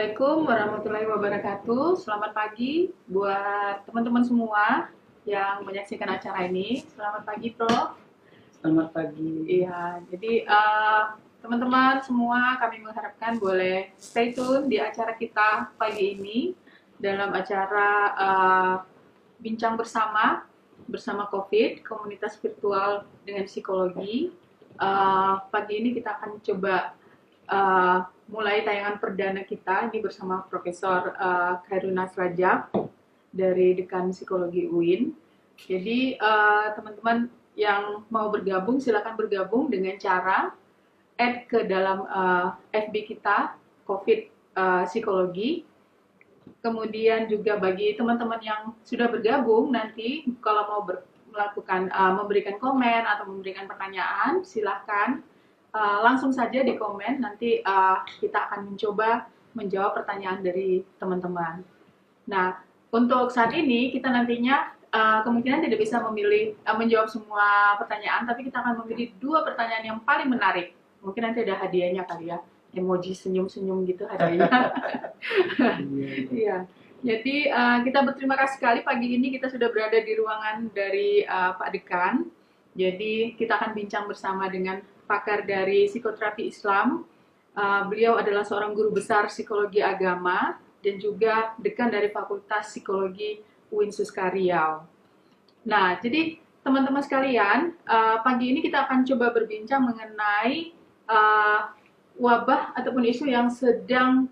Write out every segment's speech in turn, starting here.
Assalamualaikum warahmatullahi wabarakatuh. Selamat pagi buat teman-teman semua yang menyaksikan acara ini. Selamat pagi, Prof. Selamat pagi. Iya, jadi teman-teman semua kami mengharapkan boleh stay tune di acara kita pagi ini dalam acara bincang bersama COVID, komunitas virtual dengan psikologi. Pagi ini kita akan coba mulai tayangan perdana kita ini bersama Profesor Khairunaz Rajab dari Dekan Psikologi UIN. Jadi teman-teman yang mau bergabung silakan bergabung dengan cara add ke dalam FB kita COVID Psikologi. Kemudian juga bagi teman-teman yang sudah bergabung nanti kalau mau melakukan memberikan komen atau memberikan pertanyaan silahkan langsung saja di komen, nanti kita akan mencoba menjawab pertanyaan dari teman-teman. Nah, untuk saat ini kita nantinya kemungkinan tidak bisa memilih menjawab semua pertanyaan, tapi kita akan memilih 2 pertanyaan yang paling menarik. Mungkin nanti ada hadiahnya kali ya, emoji senyum-senyum gitu hadiahnya. Iya. Jadi kita berterima kasih sekali pagi ini kita sudah berada di ruangan dari Pak Dekan. Jadi kita akan bincang bersama dengan pakar dari psikoterapi Islam. Beliau adalah seorang guru besar psikologi agama dan juga dekan dari Fakultas Psikologi UIN Suska Riau. Nah, jadi teman-teman sekalian, pagi ini kita akan coba berbincang mengenai wabah ataupun isu yang sedang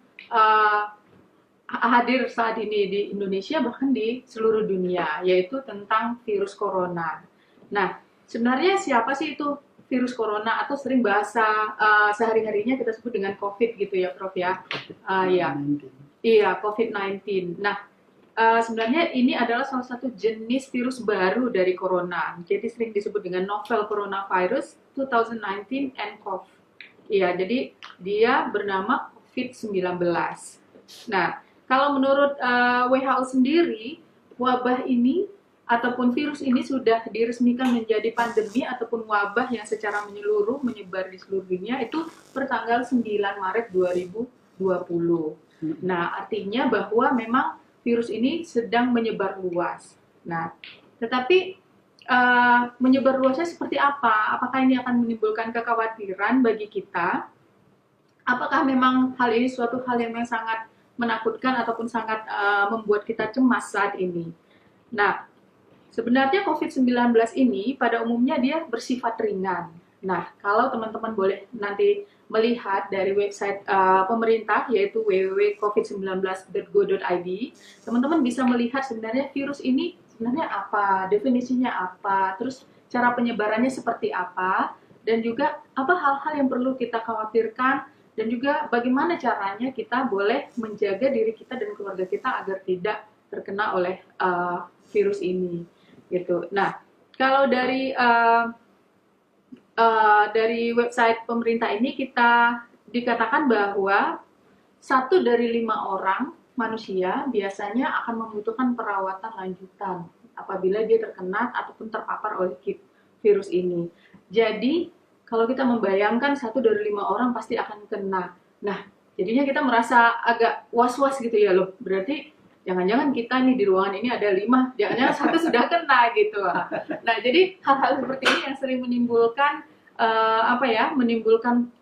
hadir saat ini di Indonesia bahkan di seluruh dunia, yaitu tentang virus corona. Nah, sebenarnya siapa sih itu virus corona atau sering bahasa sehari-harinya kita sebut dengan COVID gitu ya, Prof ya? Ya, iya COVID-19. Nah, sebenarnya ini adalah salah satu jenis virus baru dari corona. Jadi sering disebut dengan novel coronavirus 2019 nCoV. Iya, jadi dia bernama COVID-19. Nah, kalau menurut WHO sendiri, wabah ini ataupun virus ini sudah diresmikan menjadi pandemi ataupun wabah yang secara menyeluruh menyebar di seluruh dunia itu per tanggal 9 Maret 2020. Nah, artinya bahwa memang virus ini sedang menyebar luas. Nah, tetapi menyebar luasnya seperti apa? Apakah ini akan menimbulkan kekhawatiran bagi kita? Apakah memang hal ini suatu hal yang sangat menakutkan ataupun sangat membuat kita cemas saat ini? Nah, sebenarnya COVID-19 ini pada umumnya dia bersifat ringan. Nah, kalau teman-teman boleh nanti melihat dari website pemerintah yaitu www.covid19.go.id, teman-teman bisa melihat sebenarnya virus ini sebenarnya apa, definisinya apa, terus cara penyebarannya seperti apa, dan juga apa hal-hal yang perlu kita khawatirkan, dan juga bagaimana caranya kita boleh menjaga diri kita dan keluarga kita agar tidak terkena oleh virus ini. Gitu. Nah, kalau dari website pemerintah ini kita dikatakan bahwa 1 dari 5 orang manusia biasanya akan membutuhkan perawatan lanjutan apabila dia terkena ataupun terpapar oleh virus ini. Jadi, kalau kita membayangkan 1 dari 5 orang pasti akan kena. Nah, jadinya kita merasa agak was-was gitu ya loh. Berarti jangan-jangan kita nih di ruangan ini ada 5, jangan-jangan 1 sudah kena gitu. Nah, jadi hal-hal seperti ini yang sering menimbulkan menimbulkan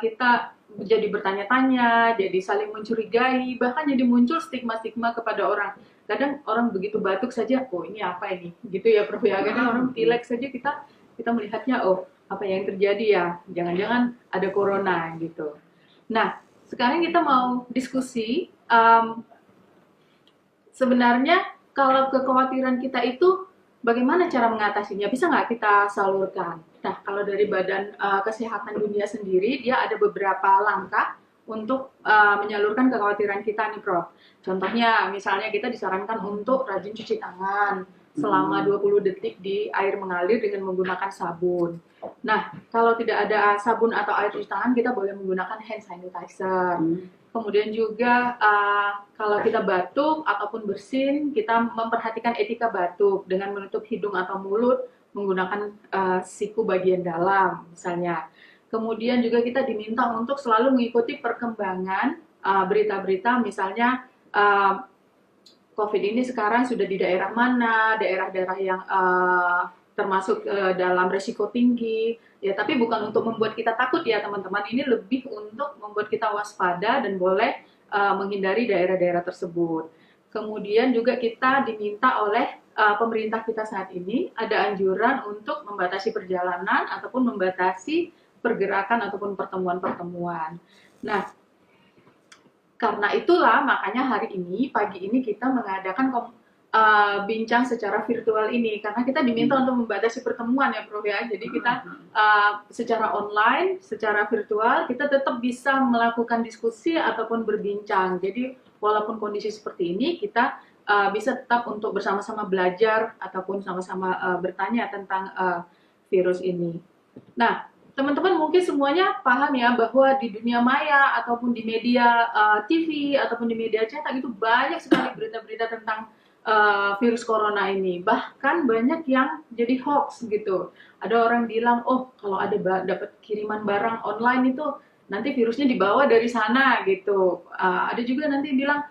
kita jadi bertanya-tanya, jadi saling mencurigai, bahkan jadi muncul stigma-stigma kepada orang. Kadang orang begitu batuk saja, oh ini apa ini? Gitu ya, Prof ya. Kadang orang pilek saja kita melihatnya, oh apa yang terjadi ya? Jangan-jangan ada corona gitu. Nah, sekarang kita mau diskusi. Sebenarnya kalau kekhawatiran kita itu bagaimana cara mengatasinya? Bisa nggak kita salurkan? Nah, kalau dari Badan Kesehatan Dunia sendiri, dia ada beberapa langkah untuk menyalurkan kekhawatiran kita nih, Prof. Contohnya, misalnya kita disarankan untuk rajin cuci tangan selama 20 detik di air mengalir dengan menggunakan sabun. Nah, kalau tidak ada sabun atau air cuci tangan, kita boleh menggunakan hand sanitizer. Kemudian juga kalau kita batuk ataupun bersin, kita memperhatikan etika batuk dengan menutup hidung atau mulut menggunakan siku bagian dalam misalnya. Kemudian juga kita diminta untuk selalu mengikuti perkembangan berita-berita misalnya COVID ini sekarang sudah di daerah mana, daerah-daerah yang termasuk dalam resiko tinggi, ya tapi bukan untuk membuat kita takut ya teman-teman, ini lebih untuk membuat kita waspada dan boleh menghindari daerah-daerah tersebut. Kemudian juga kita diminta oleh pemerintah kita saat ini, ada anjuran untuk membatasi perjalanan ataupun membatasi pergerakan ataupun pertemuan-pertemuan. Nah, karena itulah makanya hari ini, pagi ini kita mengadakan bincang secara virtual ini. Karena kita diminta untuk membatasi pertemuan ya Prof ya. Jadi kita secara online, secara virtual, kita tetap bisa melakukan diskusi ataupun berbincang. Jadi walaupun kondisi seperti ini, kita bisa tetap untuk bersama-sama belajar ataupun sama-sama bertanya tentang virus ini. Nah, teman-teman mungkin semuanya paham ya bahwa di dunia maya ataupun di media TV ataupun di media cetak itu banyak sekali berita-berita tentang virus corona ini. Bahkan banyak yang jadi hoax gitu. Ada orang bilang, oh kalau ada dapat kiriman barang online itu nanti virusnya dibawa dari sana gitu. Ada juga nanti bilang,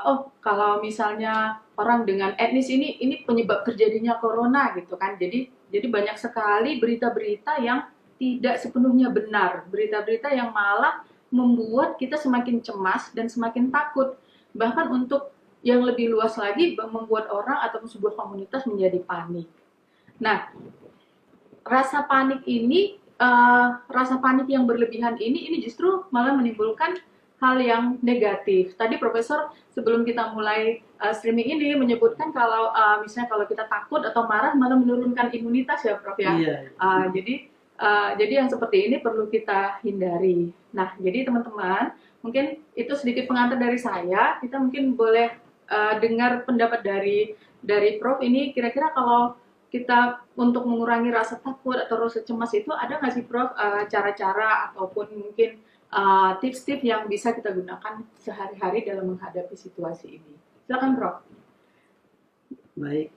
oh kalau misalnya orang dengan etnis ini penyebab terjadinya corona gitu kan. Jadi banyak sekali berita-berita yang tidak sepenuhnya benar, berita-berita yang malah membuat kita semakin cemas dan semakin takut. Bahkan untuk yang lebih luas lagi, membuat orang ataupun sebuah komunitas menjadi panik. Nah, rasa panik ini, rasa panik yang berlebihan ini justru malah menimbulkan hal yang negatif. Tadi Profesor sebelum kita mulai streaming ini menyebutkan kalau misalnya kalau kita takut atau marah malah menurunkan imunitas ya Prof ya. Iya. Jadi yang seperti ini perlu kita hindari. Nah, jadi teman-teman, mungkin itu sedikit pengantar dari saya. Kita mungkin boleh dengar pendapat dari Prof ini. Kira-kira kalau kita untuk mengurangi rasa takut atau rasa cemas itu ada nggak sih Prof cara-cara ataupun mungkin tips-tips yang bisa kita gunakan sehari-hari dalam menghadapi situasi ini? Silakan Prof. Baik.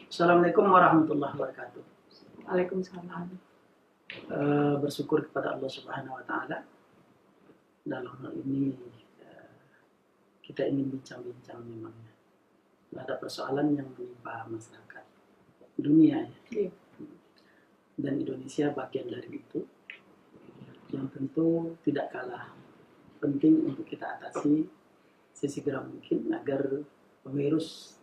Assalamualaikum warahmatullahi wabarakatuh. Waalaikumsalam. Bersyukur kepada Allah Subhanahu Wa Taala. Dalam hal ini kita ingin bincang-bincang memangnya. Ada persoalan yang menimpa masyarakat dunia ya. Iya. Dan Indonesia bagian dari itu. Yang tentu tidak kalah penting untuk kita atasi sesegera mungkin agar virus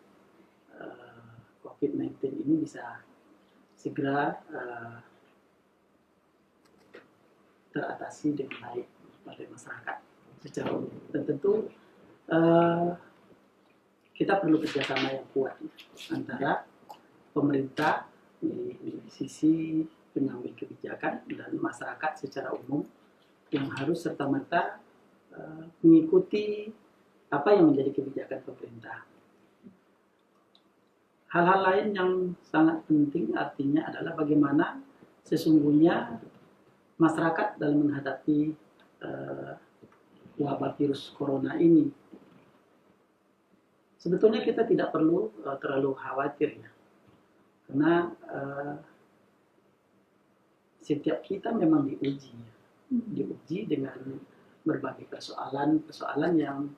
COVID-19 ini bisa segera teratasi dengan baik oleh masyarakat secara umum. Dan tentu kita perlu kerjasama yang kuat antara pemerintah di sisi pengambil kebijakan dan masyarakat secara umum yang harus serta-merta mengikuti apa yang menjadi kebijakan pemerintah. Hal-hal lain yang sangat penting artinya adalah bagaimana sesungguhnya masyarakat dalam menghadapi wabah virus corona ini. Sebetulnya kita tidak perlu terlalu khawatir ya, karena setiap kita memang diuji dengan berbagai persoalan yang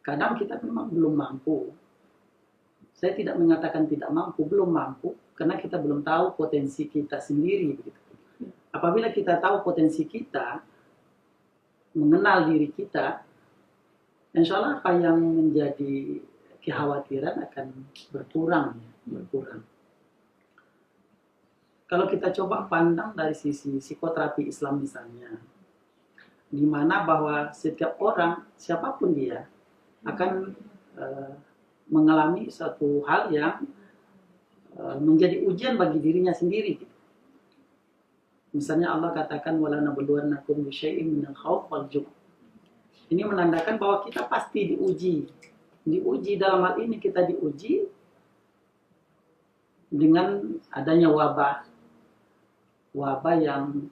kadang kita memang belum mampu. Saya tidak mengatakan tidak mampu, belum mampu, karena kita belum tahu potensi kita sendiri. Begitu. Apabila kita tahu potensi kita, mengenal diri kita, insya Allah apa yang menjadi kekhawatiran akan berkurang. Kalau kita coba pandang dari sisi psikoterapi Islam misalnya, di mana bahwa setiap orang, siapapun dia, akan mengalami suatu hal yang menjadi ujian bagi dirinya sendiri. Misalnya Allah katakan wala nabluwannakum bisyai'in minal khauf wal ju'. Ini menandakan bahwa kita pasti diuji. Diuji dalam hal ini kita diuji dengan adanya wabah yang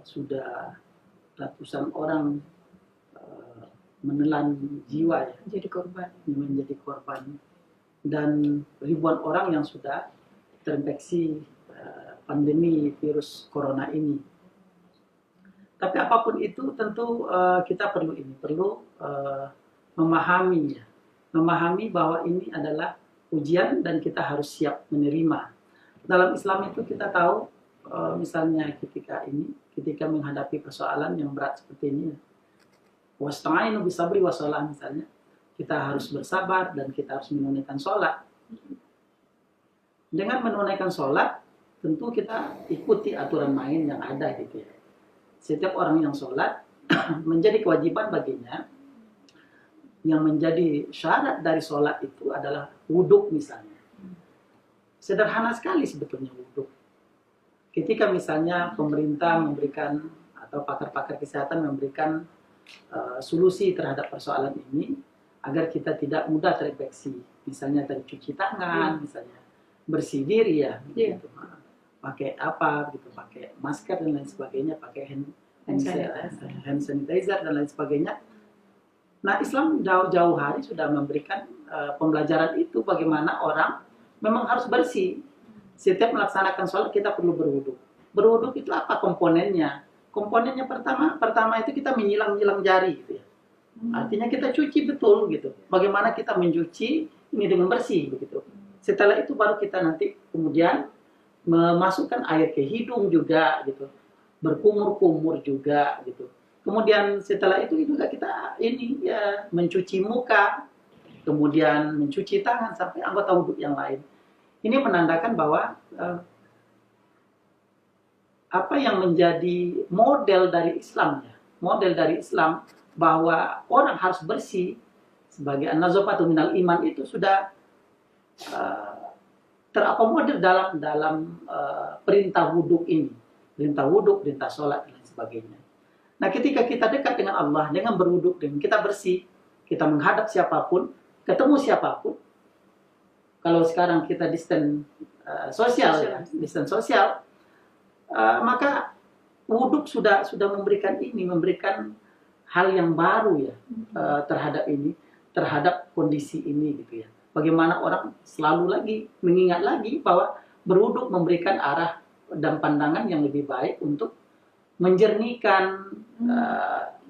sudah ratusan orang menelan jiwa ya, menjadi korban dan ribuan orang yang sudah terinfeksi pandemi virus corona ini. Tapi apapun itu tentu kita perlu memahami ya, memahami bahwa ini adalah ujian dan kita harus siap menerima. Dalam Islam itu kita tahu misalnya ketika menghadapi persoalan yang berat seperti ini, wasta'inu bisabri wassalah misalnya, kita harus bersabar dan kita harus menunaikan sholat. Dengan menunaikan sholat, tentu kita ikuti aturan main yang ada gitu ya. Setiap orang yang sholat menjadi kewajiban baginya. Yang menjadi syarat dari sholat itu adalah wudhu misalnya. Sederhana sekali sebetulnya wudhu. Ketika misalnya pemerintah memberikan atau pakar-pakar kesehatan memberikan solusi terhadap persoalan ini agar kita tidak mudah terinfeksi, misalnya tadi cuci tangan, misalnya bersih diri ya, gitu. Pakai apa, gitu, pakai masker dan lain sebagainya, pakai hand sanitizer dan lain sebagainya. Nah, Islam jauh-jauh hari sudah memberikan pembelajaran itu bagaimana orang memang harus bersih. Setiap melaksanakan sholat kita perlu berwudu. Berwudu itu apa komponennya? Komponennya pertama itu kita menyilang-nyilang jari gitu ya. Artinya kita cuci betul gitu. Bagaimana kita mencuci ini dengan bersih begitu. Setelah itu baru kita nanti kemudian memasukkan air ke hidung juga gitu. Berkumur-kumur juga gitu. Kemudian setelah itu juga kita mencuci muka, kemudian mencuci tangan sampai anggota wudhu yang lain. Ini menandakan bahwa apa yang menjadi model dari Islam ya, model dari Islam bahwa orang harus bersih sebagai an-nazafatu minal iman itu sudah terakomodir dalam perintah wudhu ini, perintah wudhu, perintah sholat dan lain sebagainya. Nah, ketika kita dekat dengan Allah, dengan berwudhu, dengan kita bersih, kita menghadap siapapun, ketemu siapapun. Kalau sekarang kita distance sosial, maka wudhu sudah memberikan hal yang baru ya terhadap kondisi ini gitu ya. Bagaimana orang selalu lagi mengingat lagi bahwa berwudhu memberikan arah dan pandangan yang lebih baik untuk menjernihkan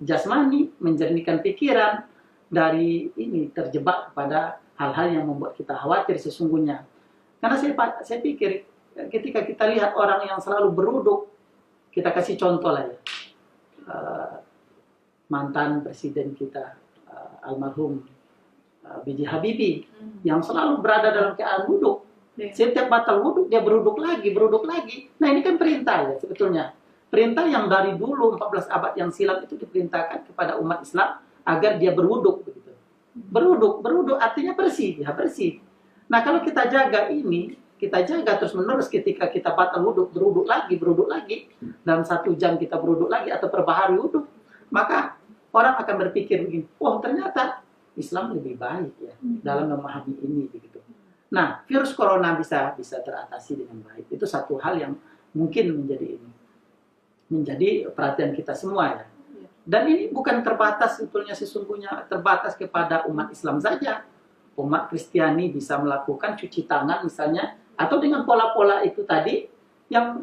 jasmani, menjernihkan pikiran dari ini terjebak pada hal-hal yang membuat kita khawatir sesungguhnya. Karena saya pikir ketika kita lihat orang yang selalu berwudhu, kita kasih contoh lah ya, mantan presiden kita almarhum B.J. Habibie yang selalu berada dalam keadaan wudhu. Setiap batal wudhu dia berwudhu lagi. Nah, ini kan perintah ya sebetulnya. Perintah yang dari dulu 14 abad yang silam itu diperintahkan kepada umat Islam agar dia berwudhu begitu. Berwudhu artinya bersih, ya bersih. Nah, kalau kita jaga terus menerus ketika kita batal wudhu, berwudhu lagi, dalam 1 jam kita berwudhu lagi atau per hari wudhu, maka orang akan berpikir begini, oh ternyata Islam lebih baik ya dalam memahami ini begitu. Nah, virus corona bisa teratasi dengan baik. Itu satu hal yang mungkin menjadi perhatian kita semua ya. Dan ini bukan sesungguhnya terbatas kepada umat Islam saja. Umat Kristiani bisa melakukan cuci tangan misalnya, atau dengan pola-pola itu tadi yang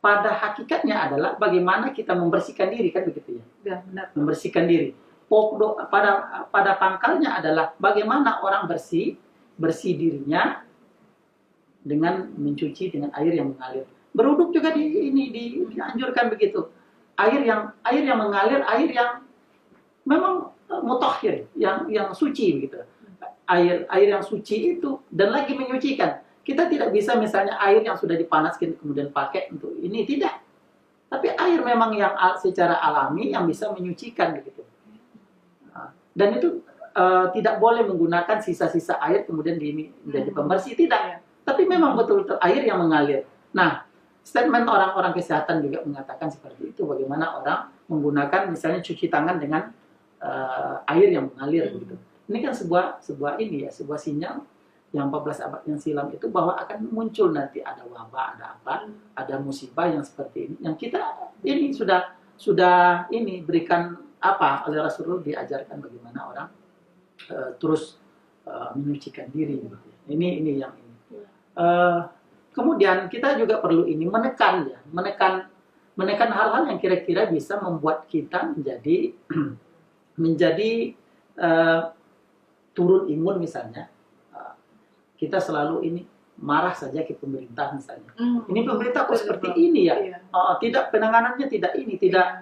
pada hakikatnya adalah bagaimana kita membersihkan diri kan begitu ya. Ya, benar. Membersihkan diri. Pada pangkalnya adalah bagaimana orang bersih dirinya dengan mencuci dengan air yang mengalir. Berwudhu juga dianjurkan begitu. Air yang mengalir, air yang memang mutahhir, yang suci begitu. Air yang suci itu dan lagi menyucikan. Kita tidak bisa misalnya air yang sudah dipanaskan kemudian pakai untuk ini, tidak. Tapi air memang yang secara alami yang bisa menyucikan begitu. Dan itu tidak boleh menggunakan sisa-sisa air kemudian menjadi pembersih, tidak. Tapi memang betul-betul air yang mengalir. Nah, statement orang-orang kesehatan juga mengatakan seperti itu. Bagaimana orang menggunakan misalnya cuci tangan dengan air yang mengalir begitu. Ini kan sebuah sinyal yang 14 abad yang silam itu bahwa akan muncul nanti ada wabah, ada musibah yang seperti ini. Yang kita ini sudah berikan oleh Rasulullah diajarkan bagaimana orang terus menyucikan diri. Ini yang ini. Kemudian kita juga perlu menekan menekan hal-hal yang kira-kira bisa membuat kita menjadi menjadi turun imun misalnya. Kita selalu ini marah saja ke pemerintah misalnya. Ini pemerintah kok seperti ini ya? Iya. Tidak, penanganannya tidak ini, tidak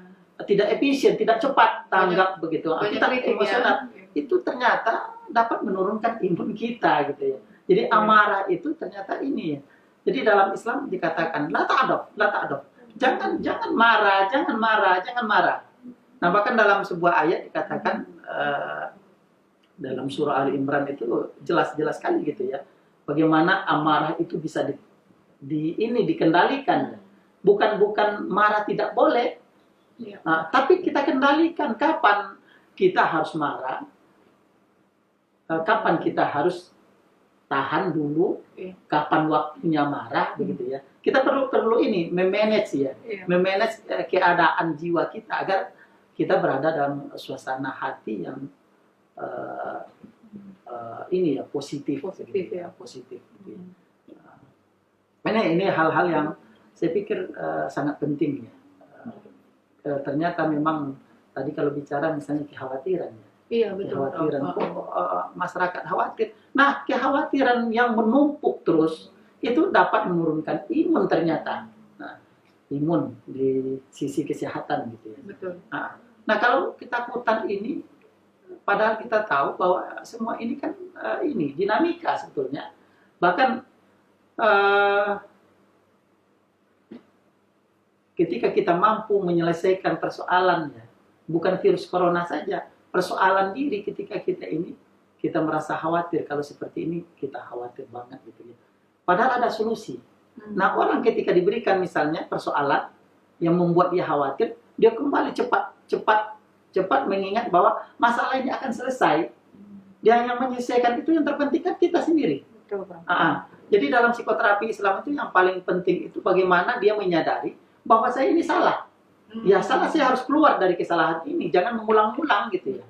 efisien, tidak cepat tanggap begitu. Kita emosional. Itu ternyata dapat menurunkan imun kita gitu ya. Jadi amarah itu ternyata ini ya. Jadi dalam Islam dikatakan la ta'adab. Jangan marah, jangan marah. Nah, bahkan dalam sebuah ayat dikatakan dalam surah Ali Imran itu jelas-jelas sekali gitu ya. Bagaimana amarah itu bisa dikendalikan. Bukan marah tidak boleh. Tapi kita kendalikan kapan kita harus marah, kapan kita harus tahan dulu, kapan waktunya marah, begitu ya. Kita perlu ini memanage ya, memanage keadaan jiwa kita agar kita berada dalam suasana hati yang ini ya positif gitu ya, positif. Gitu ya. Ini hal-hal yang saya pikir sangat penting ya. Ternyata memang tadi kalau bicara misalnya kekhawatiran ya. Iya, betul. Kekhawatiran masyarakat khawatir. Nah, kekhawatiran yang menumpuk terus itu dapat menurunkan imun ternyata. Nah, imun di sisi kesehatan gitu ya. Betul. Nah, kalau ketakutan ini padahal kita tahu bahwa semua ini kan ini dinamika sebetulnya. Bahkan ketika kita mampu menyelesaikan persoalannya, bukan virus corona saja, persoalan diri ketika kita merasa khawatir, kalau seperti ini kita khawatir banget gitu ya. Padahal ada solusi. Nah, orang ketika diberikan misalnya persoalan yang membuat dia khawatir, dia kembali cepat mengingat bahwa masalah ini akan selesai. Dia yang menyelesaikan itu yang terpenting kan kita sendiri. Betul, Bang. Jadi dalam psikoterapi Islam itu yang paling penting itu bagaimana dia menyadari bahwa saya ini salah. Ya salah, saya harus keluar dari kesalahan ini. Jangan mengulang-ulang gitu ya.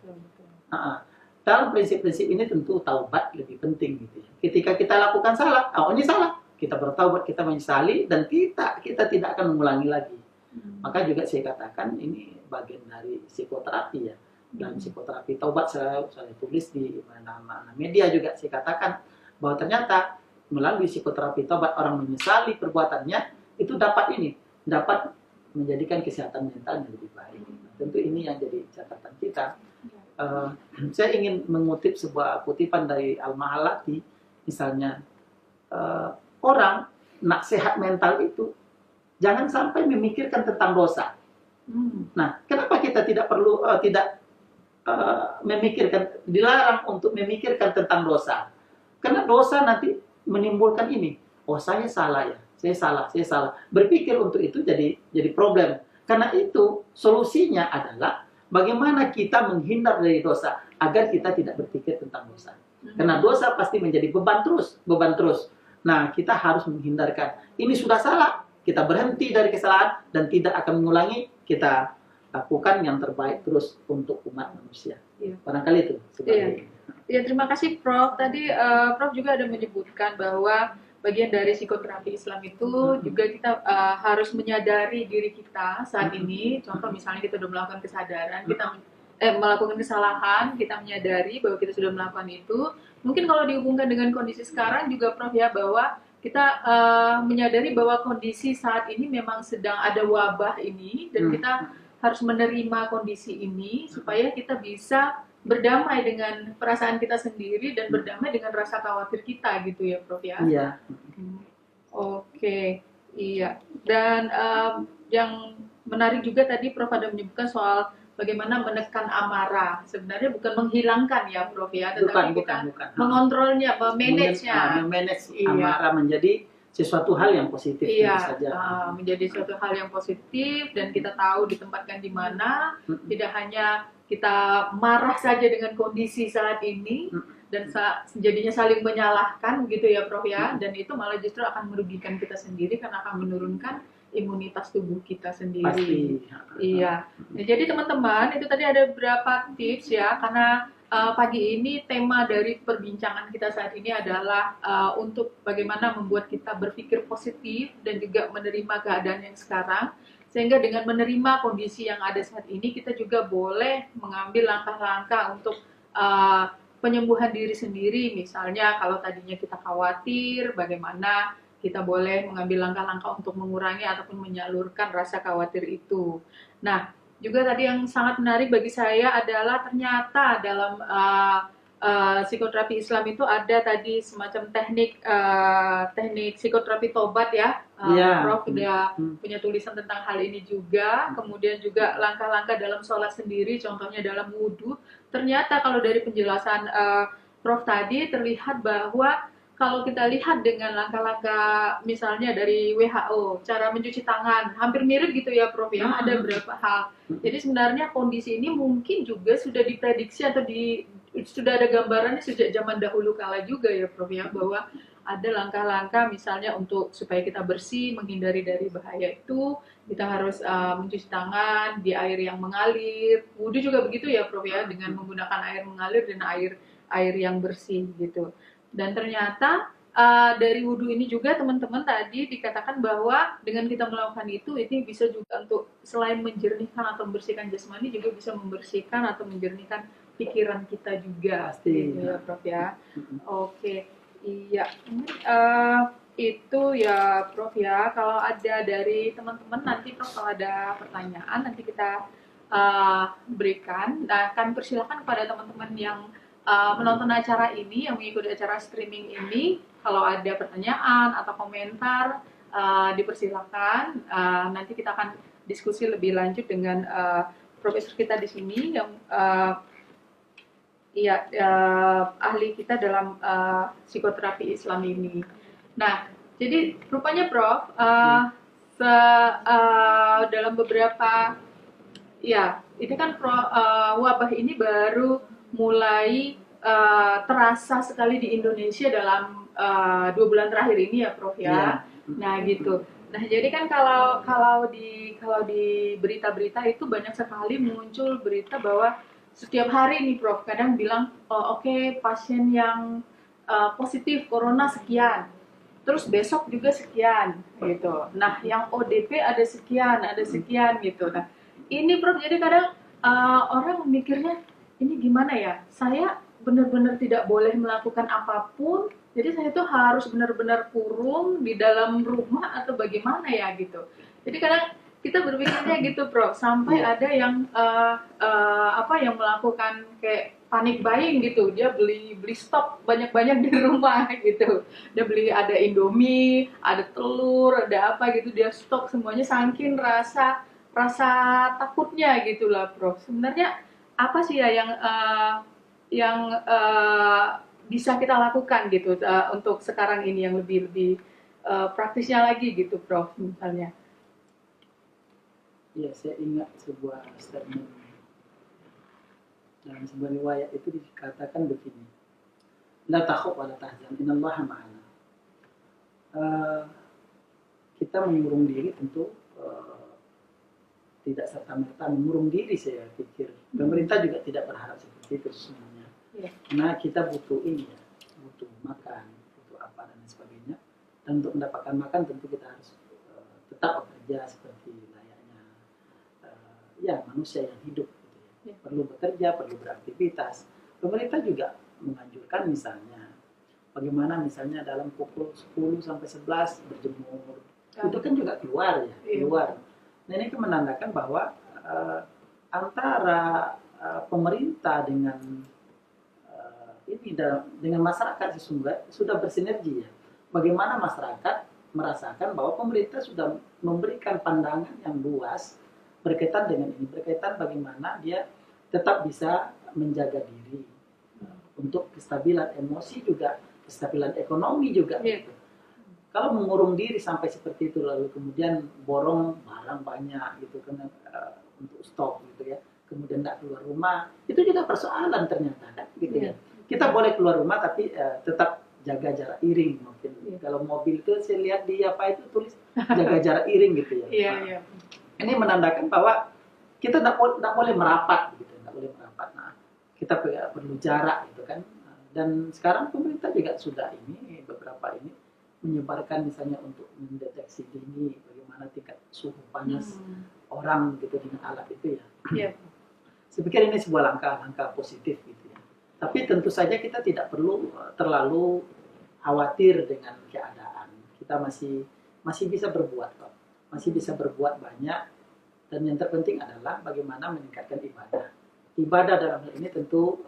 Dalam prinsip-prinsip ini tentu taubat lebih penting gitu ya. Ketika kita lakukan salah, ini salah. Kita bertaubat, kita menyesali, dan kita tidak akan mengulangi lagi. Maka juga saya katakan ini bagian dari psikoterapi ya. Dan psikoterapi taubat saya tulis di mana-mana media juga saya katakan bahwa ternyata melalui psikoterapi taubat orang menyesali perbuatannya itu dapat menjadikan kesehatan mentalnya lebih baik. Tentu ini yang jadi catatan kita. Saya ingin mengutip sebuah kutipan dari Al-Mahalati, misalnya orang nak sehat mental itu jangan sampai memikirkan tentang dosa. Nah, kenapa kita tidak perlu memikirkan, dilarang untuk memikirkan tentang dosa? Karena dosa nanti menimbulkan ini. Saya salah ya. Saya salah. Berpikir untuk itu jadi problem. Karena itu solusinya adalah bagaimana kita menghindar dari dosa agar kita tidak berpikir tentang dosa. Karena dosa pasti menjadi beban terus. Nah, kita harus menghindarkan. Ini sudah salah, kita berhenti dari kesalahan dan tidak akan mengulangi. Kita lakukan yang terbaik terus untuk umat manusia. Barangkali itu sebagai. Ya, terima kasih Prof. Tadi Prof juga ada menyebutkan bahwa bagian dari psikoterapi Islam itu juga kita harus menyadari diri kita saat ini. Contoh misalnya kita sudah melakukan kesadaran, kita melakukan kesalahan, kita menyadari bahwa kita sudah melakukan itu. Mungkin kalau dihubungkan dengan kondisi sekarang juga Prof ya, bahwa kita menyadari bahwa kondisi saat ini memang sedang ada wabah ini, dan kita harus menerima kondisi ini supaya kita bisa berdamai dengan perasaan kita sendiri dan berdamai dengan rasa khawatir kita gitu ya Prof ya. Iya. Oke, iya. Dan yang menarik juga tadi Prof ada menyebutkan soal bagaimana menekan amarah. Sebenarnya bukan menghilangkan ya Prof ya, tetapi bukan. Mengontrolnya, memanage-nya. Memanage amarah menjadi sesuatu hal yang positif. Menjadi suatu hal yang positif, dan kita tahu ditempatkan di mana. Tidak hanya kita marah saja dengan kondisi saat ini dan jadinya saling menyalahkan gitu ya Prof ya, dan itu malah justru akan merugikan kita sendiri karena akan menurunkan imunitas tubuh kita sendiri. Iya. Nah, jadi teman-teman, itu tadi ada beberapa tips ya, karena pagi ini tema dari perbincangan kita saat ini adalah untuk bagaimana membuat kita berpikir positif dan juga menerima keadaan yang sekarang. Sehingga dengan menerima kondisi yang ada saat ini, kita juga boleh mengambil langkah-langkah untuk penyembuhan diri sendiri. Misalnya kalau tadinya kita khawatir, bagaimana kita boleh mengambil langkah-langkah untuk mengurangi ataupun menyalurkan rasa khawatir itu. Nah, juga tadi yang sangat menarik bagi saya adalah ternyata dalam psikoterapi Islam itu ada tadi semacam teknik psikoterapi tobat ya. Iya. Prof udah punya tulisan tentang hal ini juga. Kemudian juga langkah-langkah dalam sholat sendiri, contohnya dalam wudhu. Ternyata kalau dari penjelasan Prof tadi terlihat bahwa kalau kita lihat dengan langkah-langkah misalnya dari WHO, cara mencuci tangan, hampir mirip gitu ya Prof ya, ada beberapa hal. Jadi sebenarnya kondisi ini mungkin juga sudah diprediksi atau sudah ada gambarannya sejak zaman dahulu kala juga ya Prof ya, bahwa ada langkah-langkah misalnya untuk supaya kita bersih, menghindari dari bahaya itu, kita harus mencuci tangan di air yang mengalir. Wudhu juga begitu ya Prof ya, dengan menggunakan air mengalir dan air yang bersih gitu. Dan ternyata dari wudhu ini juga teman-teman tadi dikatakan bahwa dengan kita melakukan itu, ini bisa juga untuk selain menjernihkan atau membersihkan jasmani, juga bisa membersihkan atau menjernihkan pikiran kita juga. Pasti. Gitu ya Prof ya. Oke, iya. Itu ya Prof ya. Kalau ada dari teman-teman nanti Prof kalau ada pertanyaan nanti kita berikan. Nah, kami persilakan kepada teman-teman yang menonton acara ini, yang mengikuti acara streaming ini, kalau ada pertanyaan atau komentar, dipersilakan. Nanti kita akan diskusi lebih lanjut dengan profesor kita di sini yang ahli kita dalam psikoterapi Islam ini. Nah, jadi rupanya Prof, dalam beberapa, ya, ini kan wabah ini baru mulai terasa sekali di Indonesia dalam 2 bulan terakhir ini ya Prof ya. Iya. Nah gitu. Nah jadi kan kalau di berita-berita itu banyak sekali muncul berita bahwa setiap hari nih Prof kadang bilang oke, pasien yang positif corona sekian, terus besok juga sekian gitu. Nah yang ODP ada sekian gitu. Nah ini Prof jadi kadang orang mikirnya ini gimana ya, saya benar-benar tidak boleh melakukan apapun, jadi saya tuh harus benar-benar kurung di dalam rumah atau bagaimana ya gitu. Jadi kadang kita berpikirnya gitu Prof, sampai ada yang yang melakukan kayak panic buying gitu, dia beli stok banyak-banyak di rumah gitu. Dia beli, ada Indomie, ada telur, ada apa gitu, dia stok semuanya saking rasa takutnya gitulah Prof. Sebenarnya apa sih ya yang bisa kita lakukan gitu untuk sekarang ini yang lebih praktisnya lagi gitu Prof misalnya. Ya, saya ingat sebuah statement dalam sebuah riwayat itu dikatakan begini, la takhaf wa la tahzan, innallaha ma'ana. Kita mengurung diri tentu tidak serta-merta mengurung diri, saya pikir. Pemerintah juga tidak berharap seperti itu sebenarnya. Yeah. Nah, kita butuh ini ya, butuh makan, butuh apa dan sebagainya. Dan untuk mendapatkan makan tentu kita harus tetap bekerja seperti layaknya manusia yang hidup. Gitu ya. Yeah. Perlu bekerja, perlu beraktivitas. Pemerintah juga menganjurkan misalnya bagaimana misalnya dalam pukul 10 sampai 11 berjemur. Itu kan juga keluar ya, keluar. Nah, ini kan menandakan bahwa antara pemerintah dengan dengan masyarakat sesungguhnya sudah bersinergi ya. Bagaimana masyarakat merasakan bahwa pemerintah sudah memberikan pandangan yang luas berkaitan dengan ini, berkaitan bagaimana dia tetap bisa menjaga diri untuk kestabilan emosi juga, kestabilan ekonomi juga. Gitu. Kalau mengurung diri sampai seperti itu lalu kemudian borong barang banyak gitu kan untuk stok gitu ya, kemudian tidak keluar rumah, itu juga persoalan ternyata kan gitu ya. Kita boleh keluar rumah tapi tetap jaga jarak iring mungkin. Kalau mobil itu saya lihat di apa itu tulis jaga jarak iring gitu ya. Ini menandakan bahwa kita tidak boleh merapat gitu, tidak boleh merapat. Nah, kita perlu jarak gitu kan. Dan sekarang pemerintah juga sudah beberapa ini menyebarkan misalnya untuk mendeteksi dini bagaimana bagaimana tingkat suhu panas orang gitu dengan alat itu ya. Iya. Saya pikir ini sebuah langkah positif gitu ya. Tapi tentu saja kita tidak perlu terlalu khawatir dengan keadaan. Kita masih bisa berbuat kok. Masih bisa berbuat banyak, dan yang terpenting adalah bagaimana meningkatkan ibadah. Ibadah dalam hal ini tentu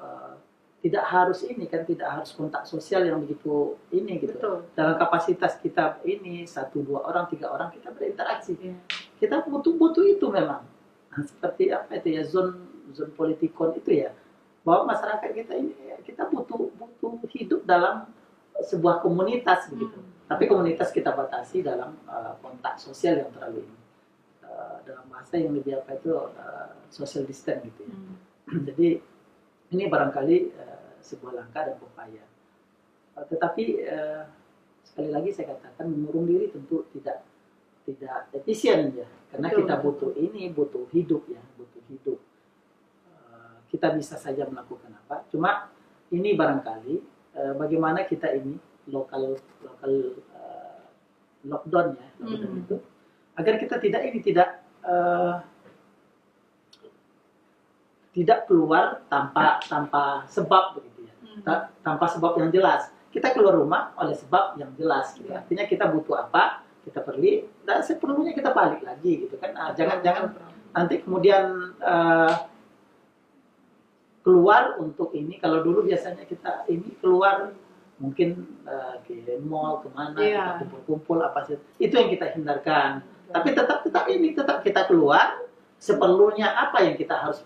tidak harus tidak harus kontak sosial yang begitu ini gitu. Betul. Dalam kapasitas kita ini 1, 2 orang, 3 orang kita berinteraksi. Iya. Kita butuh itu memang. Seperti apa itu ya, zone politikon itu ya, bahwa masyarakat kita ini kita butuh hidup dalam sebuah komunitas begitu. Tapi komunitas kita batasi dalam kontak sosial yang terlalu ini. Dalam bahasa yang lebih apa itu social distance gitu ya. Jadi ini barangkali sebuah langkah dan upaya. Tetapi sekali lagi saya katakan, mengurung diri tentu tidak efisien ya, karena kita butuh hidup ya, butuh hidup. Kita bisa saja melakukan apa, cuma ini barangkali bagaimana kita ini lokal lockdown ya, lockdown itu, agar kita tidak keluar tanpa sebab begitu ya, tanpa sebab yang jelas. Kita keluar rumah oleh sebab yang jelas gitu. Artinya kita butuh apa, kita pergi, dan seperlunya kita balik lagi gitu kan. Jangan nanti kemudian keluar untuk ini. Kalau dulu biasanya kita ini keluar mungkin ke mall kemana, kita kumpul-kumpul apa sih, itu yang kita hindarkan. Tapi tetap kita keluar seperlunya apa yang kita harus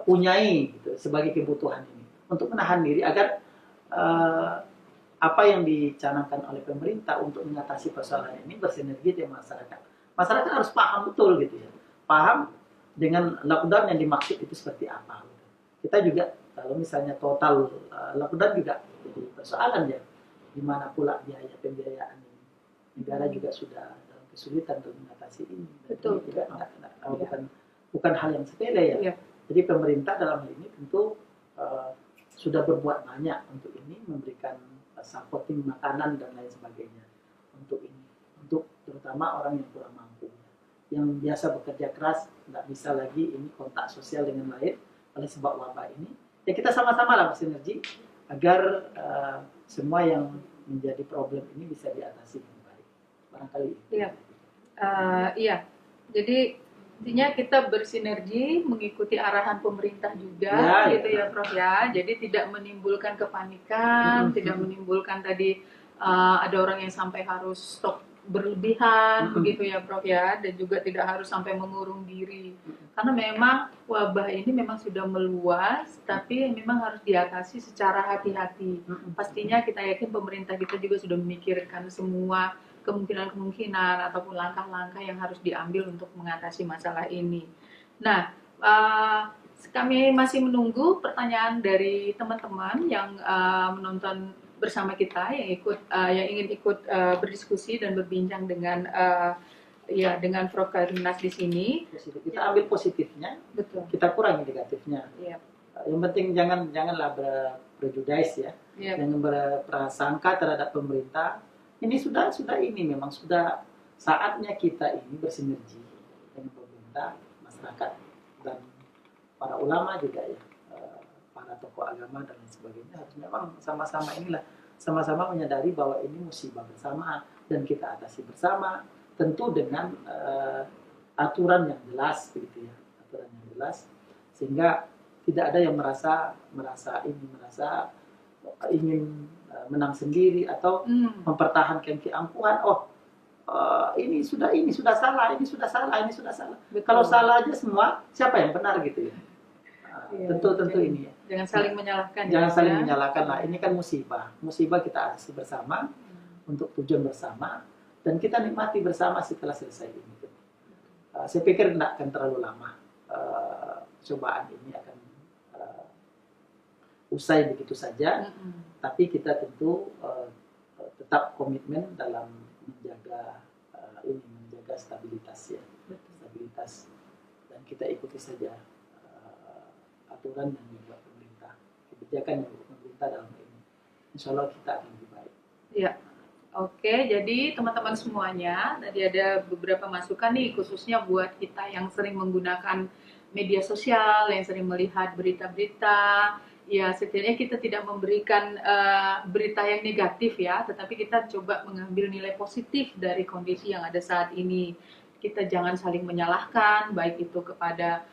punyai gitu sebagai kebutuhan ini, untuk menahan diri agar apa yang dicanangkan oleh pemerintah untuk mengatasi persoalan ini bersinergi dengan masyarakat. Masyarakat harus paham betul gitu ya, paham dengan lockdown yang dimaksud itu seperti apa. Kita juga kalau misalnya total lockdown juga jadi persoalan ya, di mana pula pembiayaan ini. Negara juga sudah dalam kesulitan untuk mengatasi ini. Betul. Ini juga bukan hal yang sepele ya. Jadi pemerintah dalam hal ini tentu sudah berbuat banyak untuk ini, memberikan supporting makanan dan lain sebagainya untuk ini, untuk terutama orang yang kurang mampu, yang biasa bekerja keras, nggak bisa lagi ini kontak sosial dengan lain oleh sebab wabah ini. Ya kita sama-sama lah bersinergi agar semua yang menjadi problem ini bisa diatasi dengan baik. Barangkali. Iya. Iya. Jadi intinya kita bersinergi, mengikuti arahan pemerintah juga, gitu ya Prof ya. Jadi tidak menimbulkan kepanikan, tidak menimbulkan tadi ada orang yang sampai harus stok berlebihan, begitu ya Prof ya, dan juga tidak harus sampai mengurung diri. Karena memang wabah ini memang sudah meluas, tapi memang harus diatasi secara hati-hati. Pastinya kita yakin pemerintah kita juga sudah memikirkan semua kemungkinan ataupun langkah-langkah yang harus diambil untuk mengatasi masalah ini. Nah, kami masih menunggu pertanyaan dari teman-teman yang menonton bersama kita, yang ingin ikut berdiskusi dan berbincang dengan Prof Karunas di sini. Kita ambil positifnya, betul. Kita kurangi negatifnya. Yang penting janganlah berprejudis ya, jangan berprasangka terhadap pemerintah. Ini sudah memang sudah saatnya kita ini bersinergi dengan pemerintah, masyarakat, dan para ulama juga ya, para tokoh agama dan lain sebagainya, harus memang sama-sama menyadari bahwa ini musibah bersama dan kita atasi bersama, tentu dengan aturan yang jelas begitu ya, aturan yang jelas, sehingga tidak ada yang merasa ingin menang sendiri atau mempertahankan keampuhan. Ini sudah salah. Kalau salah aja semua, siapa yang benar gitu ya? Tentu ini ya. Jangan saling menyalahkan. Jangan saling menyalahkan lah. Ini kan musibah kita atasi bersama untuk tujuan bersama, dan kita nikmati bersama setelah selesai ini. Saya pikir tidak akan terlalu lama cobaan ini akan usai begitu saja. Tapi kita tentu tetap komitmen dalam menjaga stabilitas ya, stabilitas, dan kita ikuti saja aturan yang dibuat pemerintah, kebijakan yang dibuat pemerintah dalam ini. Insya Allah kita akan lebih baik. Iya. Oke, jadi teman-teman semuanya, tadi ada beberapa masukan nih, khususnya buat kita yang sering menggunakan media sosial, yang sering melihat berita-berita. Ya, setidaknya kita tidak memberikan berita yang negatif ya, tetapi kita coba mengambil nilai positif dari kondisi yang ada saat ini. Kita jangan saling menyalahkan, baik itu kepada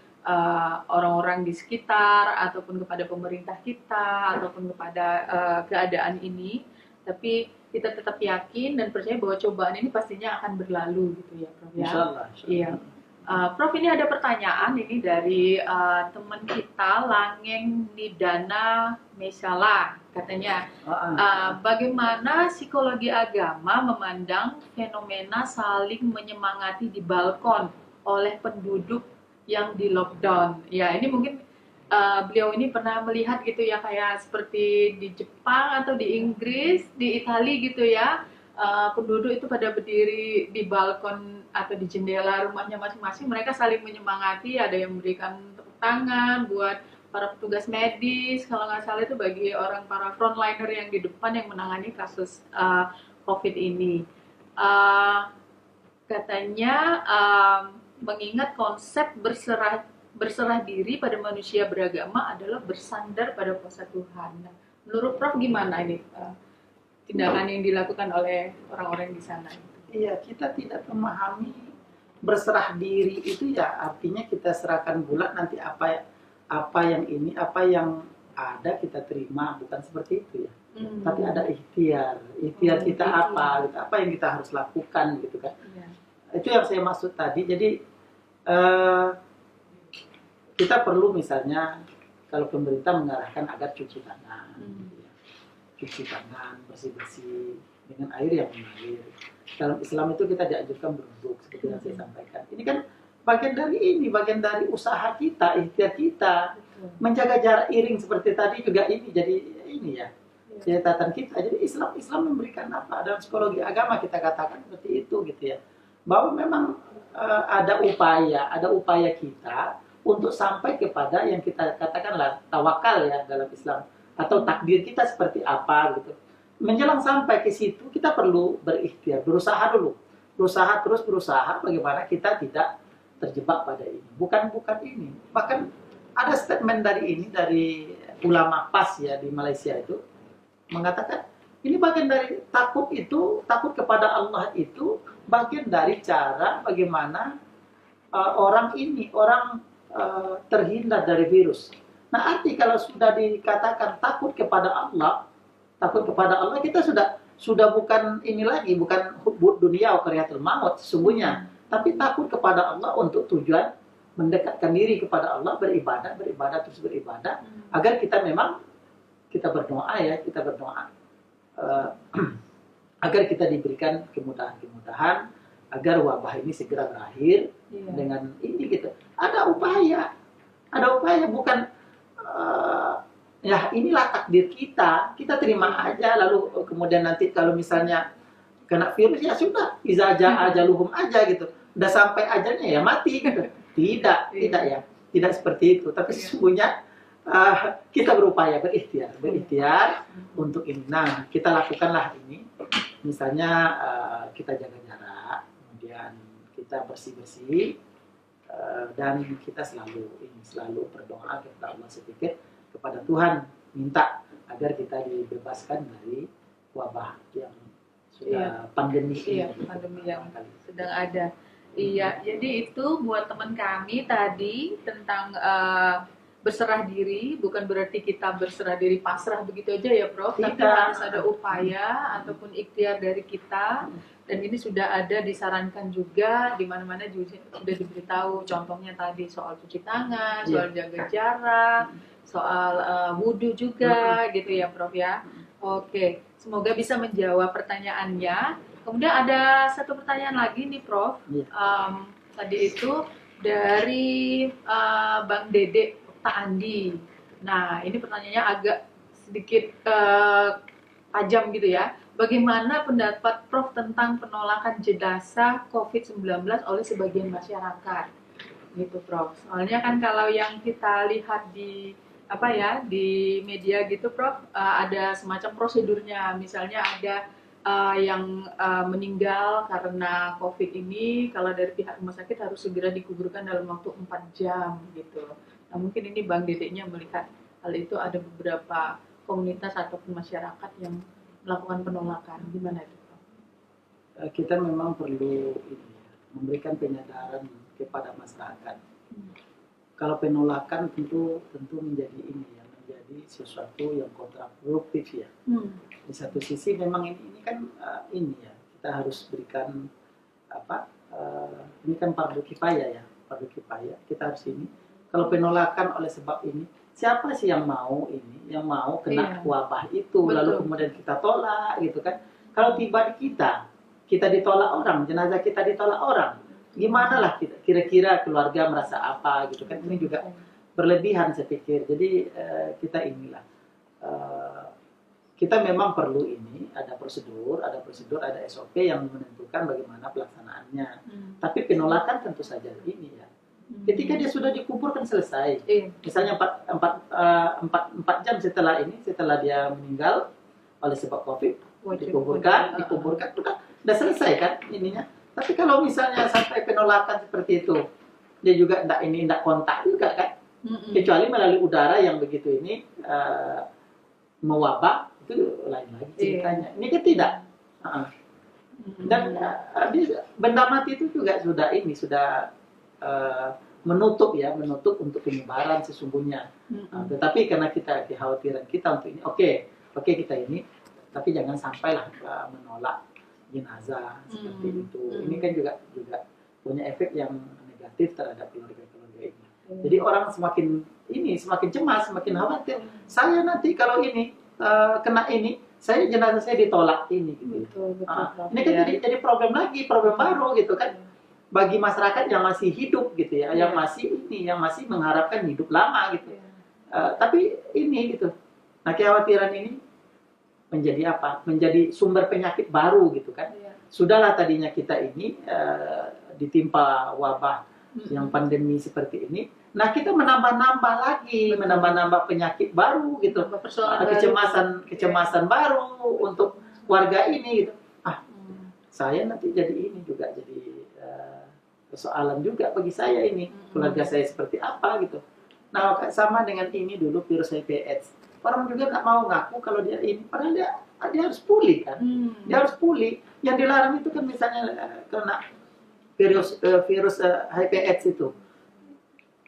orang-orang di sekitar, ataupun kepada pemerintah kita, ataupun kepada keadaan ini. Tapi kita tetap yakin dan percaya bahwa cobaan ini pastinya akan berlalu gitu ya, Prof ya. Insya Allah, insya Iya. Allah. Prof, ini ada pertanyaan ini dari teman kita Langeng Nidana Mesala, katanya bagaimana psikologi agama memandang fenomena saling menyemangati di balkon oleh penduduk yang di lockdown. Ya, ini mungkin beliau ini pernah melihat gitu ya, kayak seperti di Jepang atau di Inggris, di Italia gitu ya, penduduk itu pada berdiri di balkon atau di jendela rumahnya masing-masing, mereka saling menyemangati, ada yang memberikan tepuk tangan buat para petugas medis, kalau nggak salah itu bagi orang para frontliner yang di depan yang menangani kasus COVID ini. Uh, Katanya mengingat konsep berserah diri pada manusia beragama adalah bersandar pada kuasa Tuhan. Nah, menurut Prof gimana ini tindakan yang dilakukan oleh orang-orang di sana? Iya, kita tidak memahami berserah diri itu ya artinya kita serahkan bulat nanti apa yang ada kita terima, bukan seperti itu ya. Tapi ada ikhtiar kita apa yang kita harus lakukan gitu kan. Iya. Itu yang saya maksud tadi. Jadi kita perlu misalnya kalau pemerintah mengarahkan agar cuci tangan, cuci tangan bersih-bersih dengan air yang mengalir. Dalam Islam itu kita dianjurkan berwudu seperti yang saya sampaikan. Ini kan bagian dari usaha kita, ikhtiar kita. Menjaga jarak iring seperti tadi juga ini jadi ini ya catatan kita. Jadi Islam memberikan apa dalam psikologi agama kita katakan seperti itu gitu ya, bahwa memang ada upaya kita untuk sampai kepada yang kita katakanlah tawakal ya dalam Islam, atau takdir kita seperti apa gitu. Menjelang sampai ke situ kita perlu berikhtiar, berusaha terus berusaha bagaimana kita tidak terjebak pada ini. Bukan ini. Bahkan ada statement dari ulama PAS ya di Malaysia itu mengatakan ini bagian dari takut kepada Allah itu bagian dari cara bagaimana orang terhindar dari virus. Nah, arti kalau sudah dikatakan takut kepada Allah kita sudah bukan ini lagi, bukan hubud dunia atau qariyatul maut sesungguhnya, tapi takut kepada Allah untuk tujuan mendekatkan diri kepada Allah, beribadah agar kita memang kita berdoa agar kita diberikan kemudahan agar wabah ini segera berakhir dengan ini gitu. Ada upaya bukan ya inilah takdir kita terima aja, lalu kemudian nanti kalau misalnya kena virus ya sudah iza jaa ajaluhum aja gitu, udah sampai ajalnya ya mati gitu. Tidak seperti itu, tapi sesungguhnya kita berupaya berikhtiar untuk ini. Nah, kita lakukanlah ini, misalnya kita jaga jarak, kemudian kita bersih dan kita selalu berdoa kepada Allah, sedikit kepada Tuhan, minta agar kita dibebaskan dari wabah yang sudah pandemi yang sedang ada. Iya, jadi itu buat teman kami tadi tentang berserah diri, bukan berarti kita berserah diri pasrah begitu aja ya Prof, tapi harus ada upaya ataupun ikhtiar dari kita, dan ini sudah ada disarankan juga di mana-mana juga sudah diberitahu, contohnya tadi soal cuci tangan, soal jaga jarak, soal wudhu juga gitu ya Prof ya. Oke, semoga bisa menjawab pertanyaannya. Kemudian ada satu pertanyaan lagi nih Prof. Tadi itu dari Bang Dede Andi. Nah, ini pertanyaannya agak sedikit tajam gitu ya. Bagaimana pendapat Prof tentang penolakan jenazah COVID-19 oleh sebagian masyarakat? Gitu Prof. Soalnya kan kalau yang kita lihat di di media gitu Prof, ada semacam prosedurnya. Misalnya ada yang meninggal karena COVID ini, kalau dari pihak rumah sakit harus segera dikuburkan dalam waktu 4 jam gitu. Nah mungkin ini Bang Dedeknya melihat hal itu, ada beberapa komunitas ataupun masyarakat yang melakukan penolakan. Gimana itu? Kita memang perlu ini, memberikan penyadaran kepada masyarakat. Kalau penolakan tentu menjadi ini ya, menjadi sesuatu yang kontraproduktif ya. Di satu sisi memang ini kan ini ya, kita harus berikan ini kan fardu kifayah ya, fardu kifayah, kita harus ini. Kalau penolakan oleh sebab ini, siapa sih yang mau ini, yang mau kena wabah itu, lalu kemudian kita tolak gitu kan? Kalau tiba di kita ditolak orang, jenazah kita ditolak orang, gimana lah kita, kira-kira keluarga merasa apa gitu kan? Ini juga berlebihan saya pikir. Jadi kita inilah, kita memang perlu ini, ada prosedur, ada SOP yang menentukan bagaimana pelaksanaannya. Tapi penolakan tentu saja ini ya. Ketika dia sudah dikubur kan selesai. Misalnya 4 jam setelah dia meninggal oleh sebab COVID, dikuburkan, sudah selesai kan ininya. Tapi kalau misalnya sampai penolakan seperti itu, dia juga tidak kontak juga kan. Kecuali melalui udara yang begitu ini mewabah, itu lain lagi ceritanya. Ini kan tidak. Dan benda mati itu juga sudah menutup untuk penyebaran sesungguhnya. Tetapi karena kekhawatiran kita untuk ini, oke kita ini, tapi jangan sampailah menolak jenazah seperti itu. Ini kan juga punya efek yang negatif terhadap keluarga-keluarga ini. Jadi orang semakin cemas, semakin khawatir. Saya nanti kalau ini kena ini, jenazah saya ditolak ini. Gitu. Betul, ini kan jadi problem baru gitu kan. Bagi masyarakat yang masih hidup gitu ya, yang masih mengharapkan hidup lama gitu. Tapi ini gitu. Nah, kekhawatiran ini menjadi apa? Menjadi sumber penyakit baru gitu kan. Sudahlah tadinya kita ini ditimpa wabah yang pandemi seperti ini. Nah, kita menambah penyakit baru gitu. Kecemasan baru untuk warga ini gitu. Saya nanti jadi ini juga jadi persoalan juga bagi saya ini, keluarga saya seperti apa gitu. Nah, sama dengan ini dulu virus HIV/AIDS. Orang juga nggak mau ngaku kalau dia ini, padahal dia harus pulih kan. Dia harus pulih. Yang dilarang itu kan misalnya kena virus HIV/AIDS itu.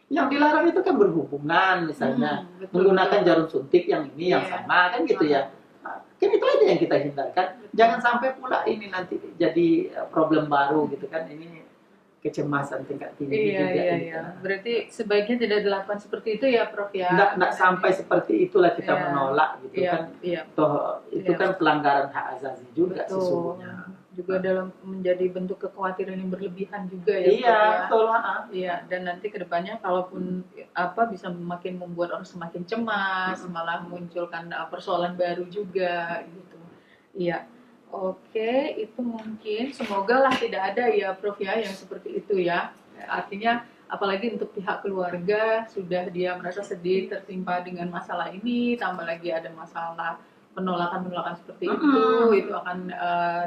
Yang dilarang itu kan berhubungan misalnya, menggunakan jarum suntik yang ini yang sama kan gitu ya. Kan itu aja yang kita hindarkan. Jangan sampai pula ini nanti jadi problem baru gitu kan. Ini kecemasan tingkat tinggi juga. Iya. Berarti sebaiknya tidak dilakukan seperti itu ya, Prof ya. Nggak sampai seperti itulah kita menolak gitu kan. Toh itu kan pelanggaran hak asasi juga sesungguhnya. Juga dalam menjadi bentuk kekhawatiran yang berlebihan juga ya. Iya, betul. Iya, dan nanti kedepannya kalaupun bisa makin membuat orang semakin cemas, malah munculkan persoalan baru juga gitu. Iya. Oke, itu mungkin semoga lah tidak ada ya Prof ya yang seperti itu ya. Artinya apalagi untuk pihak keluarga sudah dia merasa sedih tertimpa dengan masalah ini, tambah lagi ada masalah penolakan seperti itu akan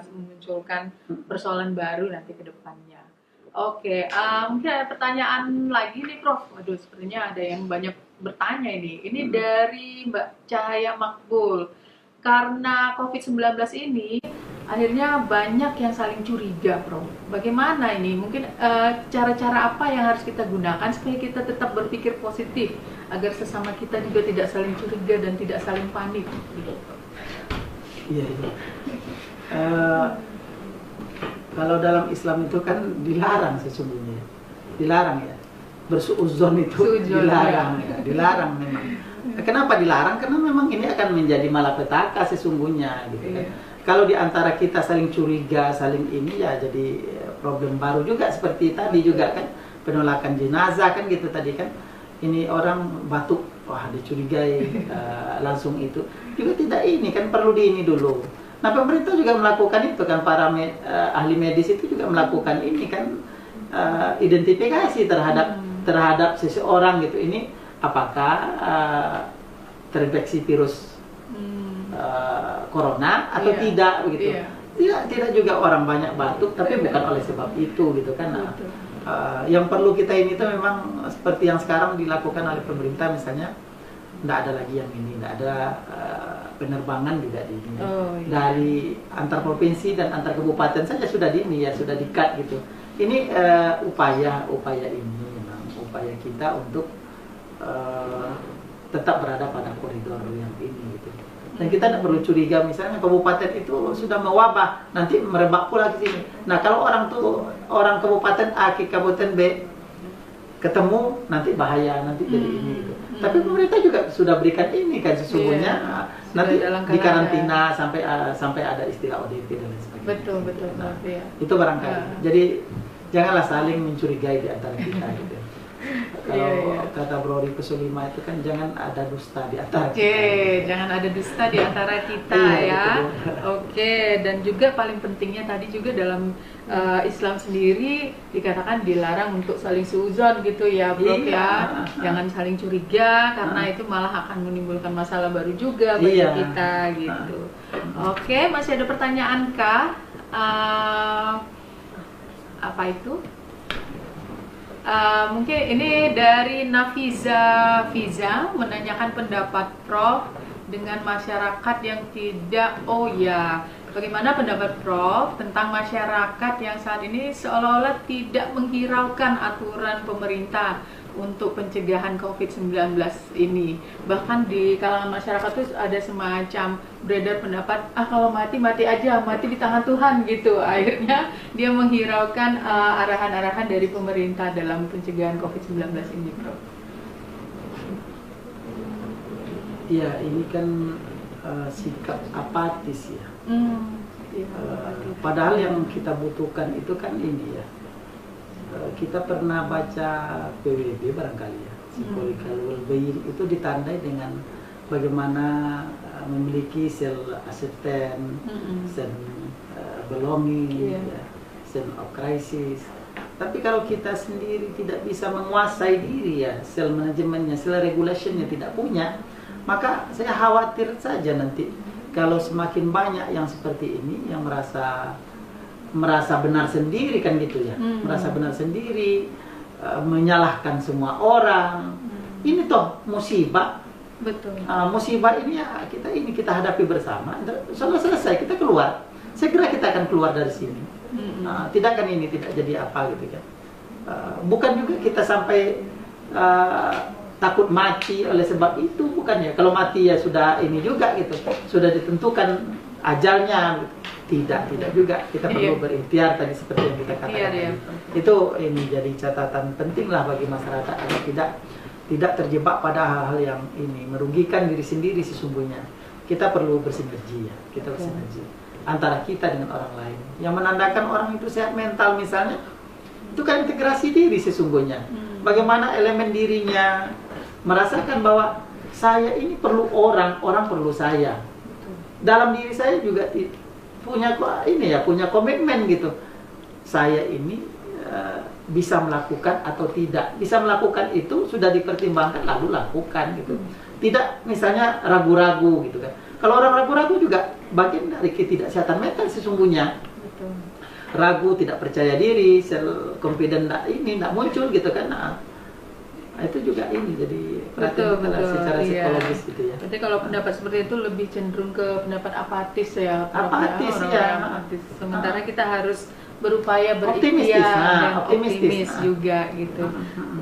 memunculkan persoalan baru nanti ke depannya. Oke, mungkin ada pertanyaan lagi nih Prof. Waduh, sepertinya ada yang banyak bertanya ini. Ini dari Mbak Cahaya Makbul. Karena COVID-19 ini akhirnya banyak yang saling curiga, Prof. Bagaimana ini? Mungkin cara-cara apa yang harus kita gunakan supaya kita tetap berpikir positif agar sesama kita juga tidak saling curiga dan tidak saling panik, gitu. Iya. Kalau dalam Islam itu kan dilarang sesungguhnya, dilarang ya. Bersuudzon itu dilarang, ya. Dilarang memang. Kenapa dilarang? Karena memang ini akan menjadi malapetaka sesungguhnya, gitu kan. Kalau di antara kita saling curiga, saling ini ya jadi problem baru juga seperti tadi juga kan penolakan jenazah kan gitu tadi kan. Ini orang batuk, wah dicurigai langsung itu. Juga tidak ini kan perlu di ini dulu. Nah pemerintah juga melakukan itu kan, para ahli medis itu juga melakukan ini kan identifikasi terhadap seseorang gitu. Ini apakah terinfeksi virus corona atau tidak begitu. tidak juga orang banyak batuk, tapi bukan oleh sebab itu gitu kan. Nah, Betul. yang perlu kita ini tuh memang seperti yang sekarang dilakukan oleh pemerintah, misalnya tidak ada lagi yang ini, tidak ada penerbangan juga di ini. Oh, iya. Dari antar provinsi dan antar kabupaten saja sudah di ini ya, sudah di-cut gitu. Ini upaya ini memang upaya kita untuk tetap berada pada koridor yang ini gitu. Dan kita tidak perlu curiga misalnya kabupaten itu sudah mewabah, nanti merebak pula ke sini. Nah kalau orang kabupaten A ke kabupaten B ketemu, nanti bahaya, nanti jadi ini gitu. Tapi pemerintah juga sudah berikan ini kan sesungguhnya, nanti di karantina sampai ada istilah ODP dan lain sebagainya. Betul. Nah, Iya. itu barangkali. Jadi janganlah saling mencurigai di antara kita gitu. Kalau kata Bro Riko Sulima itu kan jangan ada dusta di antara kita. Jangan ada dusta di antara kita ya. Oke, dan juga paling pentingnya tadi juga dalam Islam sendiri dikatakan dilarang untuk saling suudzon gitu ya, Bro ya. Jangan saling curiga karena itu malah akan menimbulkan masalah baru juga bagi kita gitu. Oke, masih ada pertanyaan kah? Apa itu? Mungkin ini dari Nafiza Fiza menanyakan pendapat Prof dengan masyarakat yang tidak, bagaimana pendapat Prof tentang masyarakat yang saat ini seolah-olah tidak menghiraukan aturan pemerintah untuk pencegahan COVID-19 ini. Bahkan di kalangan masyarakat itu ada semacam beredar pendapat, kalau mati aja, mati di tangan Tuhan gitu. Akhirnya dia menghiraukan arahan-arahan dari pemerintah dalam pencegahan COVID-19 ini, Prof. Iya, ini kan sikap apatis ya. Padahal yang kita butuhkan itu kan ini ya. Kita pernah baca PWB barangkali ya, psychological well-being itu ditandai dengan bagaimana memiliki sel acceptance, sense belonging, sense of crisis. Tapi kalau kita sendiri tidak bisa menguasai diri ya, sel manajemennya, sel regulationnya tidak punya, maka saya khawatir saja nanti kalau semakin banyak yang seperti ini yang merasa benar sendiri kan gitu ya, merasa benar sendiri, menyalahkan semua orang. Ini toh musibah. Betul. Musibah ini ya kita hadapi bersama. Setelah selesai kita keluar. Saya kira kita akan keluar dari sini. Tidak kan ini tidak jadi apa gitu kan. Bukan juga kita sampai takut mati oleh sebab itu, bukan ya. Kalau mati ya sudah ini juga gitu, sudah ditentukan ajalnya. Tidak juga, kita perlu berikhtiar tadi seperti yang kita katakan. Itu ini jadi catatan penting lah bagi masyarakat agar tidak terjebak pada hal-hal yang ini merugikan diri sendiri sesungguhnya. Kita perlu bersinergi ya, kita bersinergi antara kita dengan orang lain. Yang menandakan orang itu sehat mental misalnya, itu kan integrasi diri sesungguhnya. Bagaimana elemen dirinya merasakan bahwa saya ini perlu orang perlu saya. Dalam diri saya juga punya komitmen gitu. Saya ini bisa melakukan atau tidak. Bisa melakukan itu sudah dipertimbangkan lalu lakukan gitu. Tidak misalnya ragu-ragu gitu kan. Kalau orang ragu-ragu juga bagian dari ketidaksehatan mental sesungguhnya. Ragu, tidak percaya diri, self confident tidak muncul gitu kan. Nah, itu juga ini jadi perhatian secara psikologis gitu ya. Berarti kalau pendapat seperti itu lebih cenderung ke pendapat apatis ya, apatis ya. Apatis. Sementara kita harus berupaya berikhtiar dan optimis juga gitu.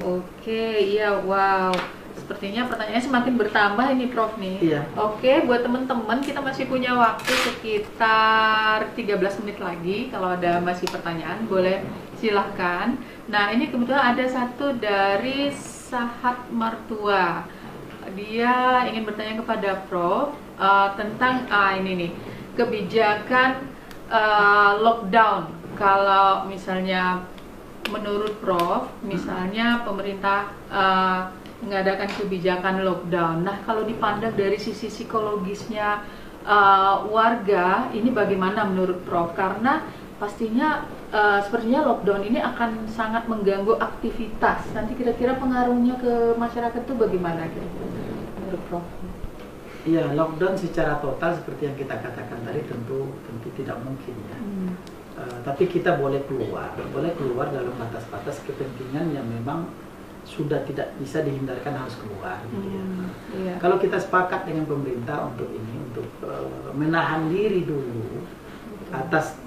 Oke, iya, wow. Sepertinya pertanyaannya semakin bertambah ini, Prof nih. Iya. Oke, buat teman-teman kita masih punya waktu sekitar 13 menit lagi. Kalau ada masih pertanyaan boleh silahkan. Nah, ini kebetulan ada satu dari Sahat Martua. Dia ingin bertanya kepada Prof tentang ini nih, kebijakan lockdown. Kalau misalnya menurut Prof, misalnya pemerintah mengadakan kebijakan lockdown. Nah, kalau dipandang dari sisi psikologisnya warga, ini bagaimana menurut Prof? Karena pastinya sepertinya lockdown ini akan sangat mengganggu aktivitas. Nanti kira-kira pengaruhnya ke masyarakat itu bagaimana kira-kira menurut Prof? Ya, lockdown secara total seperti yang kita katakan tadi tentu tidak mungkin ya. Tapi kita boleh keluar dalam batas-batas kepentingan yang memang sudah tidak bisa dihindarkan harus keluar. Gitu ya. Iya. Kalau kita sepakat dengan pemerintah untuk menahan diri dulu atas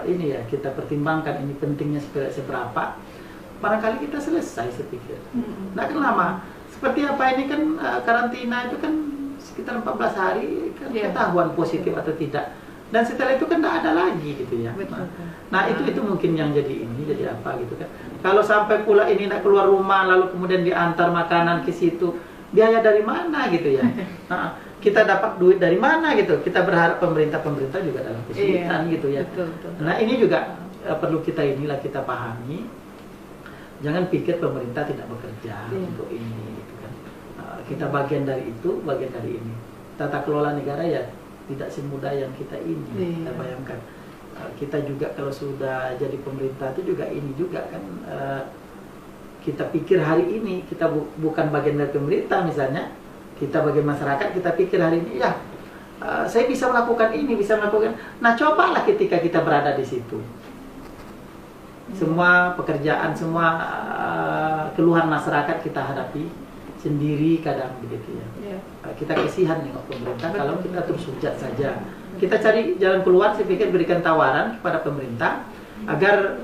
ini ya, kita pertimbangkan ini pentingnya seberapa, barangkali kita selesai saya pikir. Nggak akan lama. Seperti apa ini kan karantina itu kan sekitar 14 hari kan ketahuan positif atau tidak. Dan setelah itu kan tidak ada lagi gitu ya. Nah itu mungkin yang jadi apa gitu kan. Kalau sampai pula ini tidak keluar rumah lalu kemudian diantar makanan ke situ, biaya dari mana gitu ya. Nah, kita dapat duit dari mana gitu. Kita berharap pemerintah juga dalam kesulitan gitu ya. Nah ini juga perlu kita pahami. Jangan pikir pemerintah tidak bekerja untuk ini gitu kan. Kita bagian dari ini. Tata kelola negara ya tidak semudah yang kita ini. Kita bayangkan kita juga kalau sudah jadi pemerintah itu juga kan kita pikir hari ini kita bukan bagian dari pemerintah misalnya, kita bagian masyarakat, kita pikir hari ini ya saya bisa melakukan ini, bisa melakukan. Nah cobalah ketika kita berada di situ, semua pekerjaan, semua keluhan masyarakat kita hadapi sendiri kadang begitu ya. Kita kasihan nengok pemerintah kalau kita terus hujat saja. Kita cari jalan keluar, saya pikir berikan tawaran kepada pemerintah agar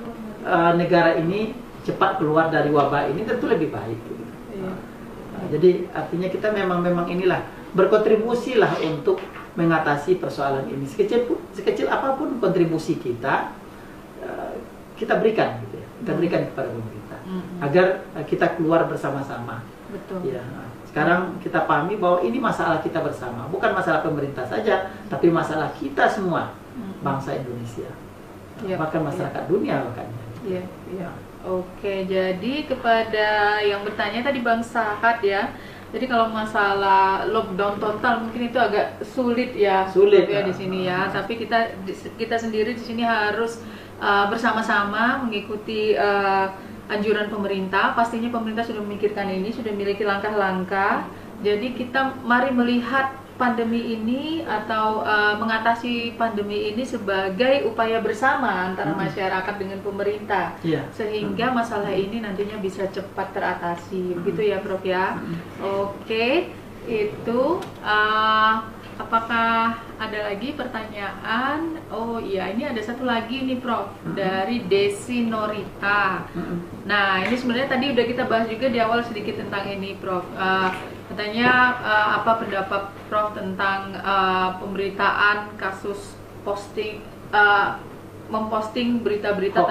negara ini cepat keluar dari wabah ini, tentu lebih baik. Gitu. Jadi artinya kita memang inilah berkontribusi lah untuk mengatasi persoalan ini. Sekecil apapun kontribusi kita, kita berikan gitu ya. Kita berikan kepada pemerintah agar kita keluar bersama-sama. Betul. Ya. Sekarang kita pahami bahwa ini masalah kita bersama, bukan masalah pemerintah saja, tapi masalah kita semua, bangsa Indonesia, bahkan masyarakat dunia bahkan. Oke, jadi kepada yang bertanya tadi Bang Sahat ya, jadi kalau masalah lockdown total mungkin itu agak sulit ya di sini ya, tapi kita sendiri di sini harus bersama-sama mengikuti anjuran pemerintah. Pastinya pemerintah sudah memikirkan ini, sudah memiliki langkah-langkah. Jadi kita mari melihat pandemi ini atau mengatasi pandemi ini sebagai upaya bersama antara masyarakat dengan pemerintah, sehingga masalah ini nantinya bisa cepat teratasi. Begitu ya Prof ya. Oke, itu apakah ada lagi pertanyaan? Oh iya, ini ada satu lagi nih Prof, dari Desi Norita. Nah ini sebenarnya tadi udah kita bahas juga di awal sedikit tentang ini Prof. Katanya apa pendapat Prof tentang pemberitaan kasus memposting berita-berita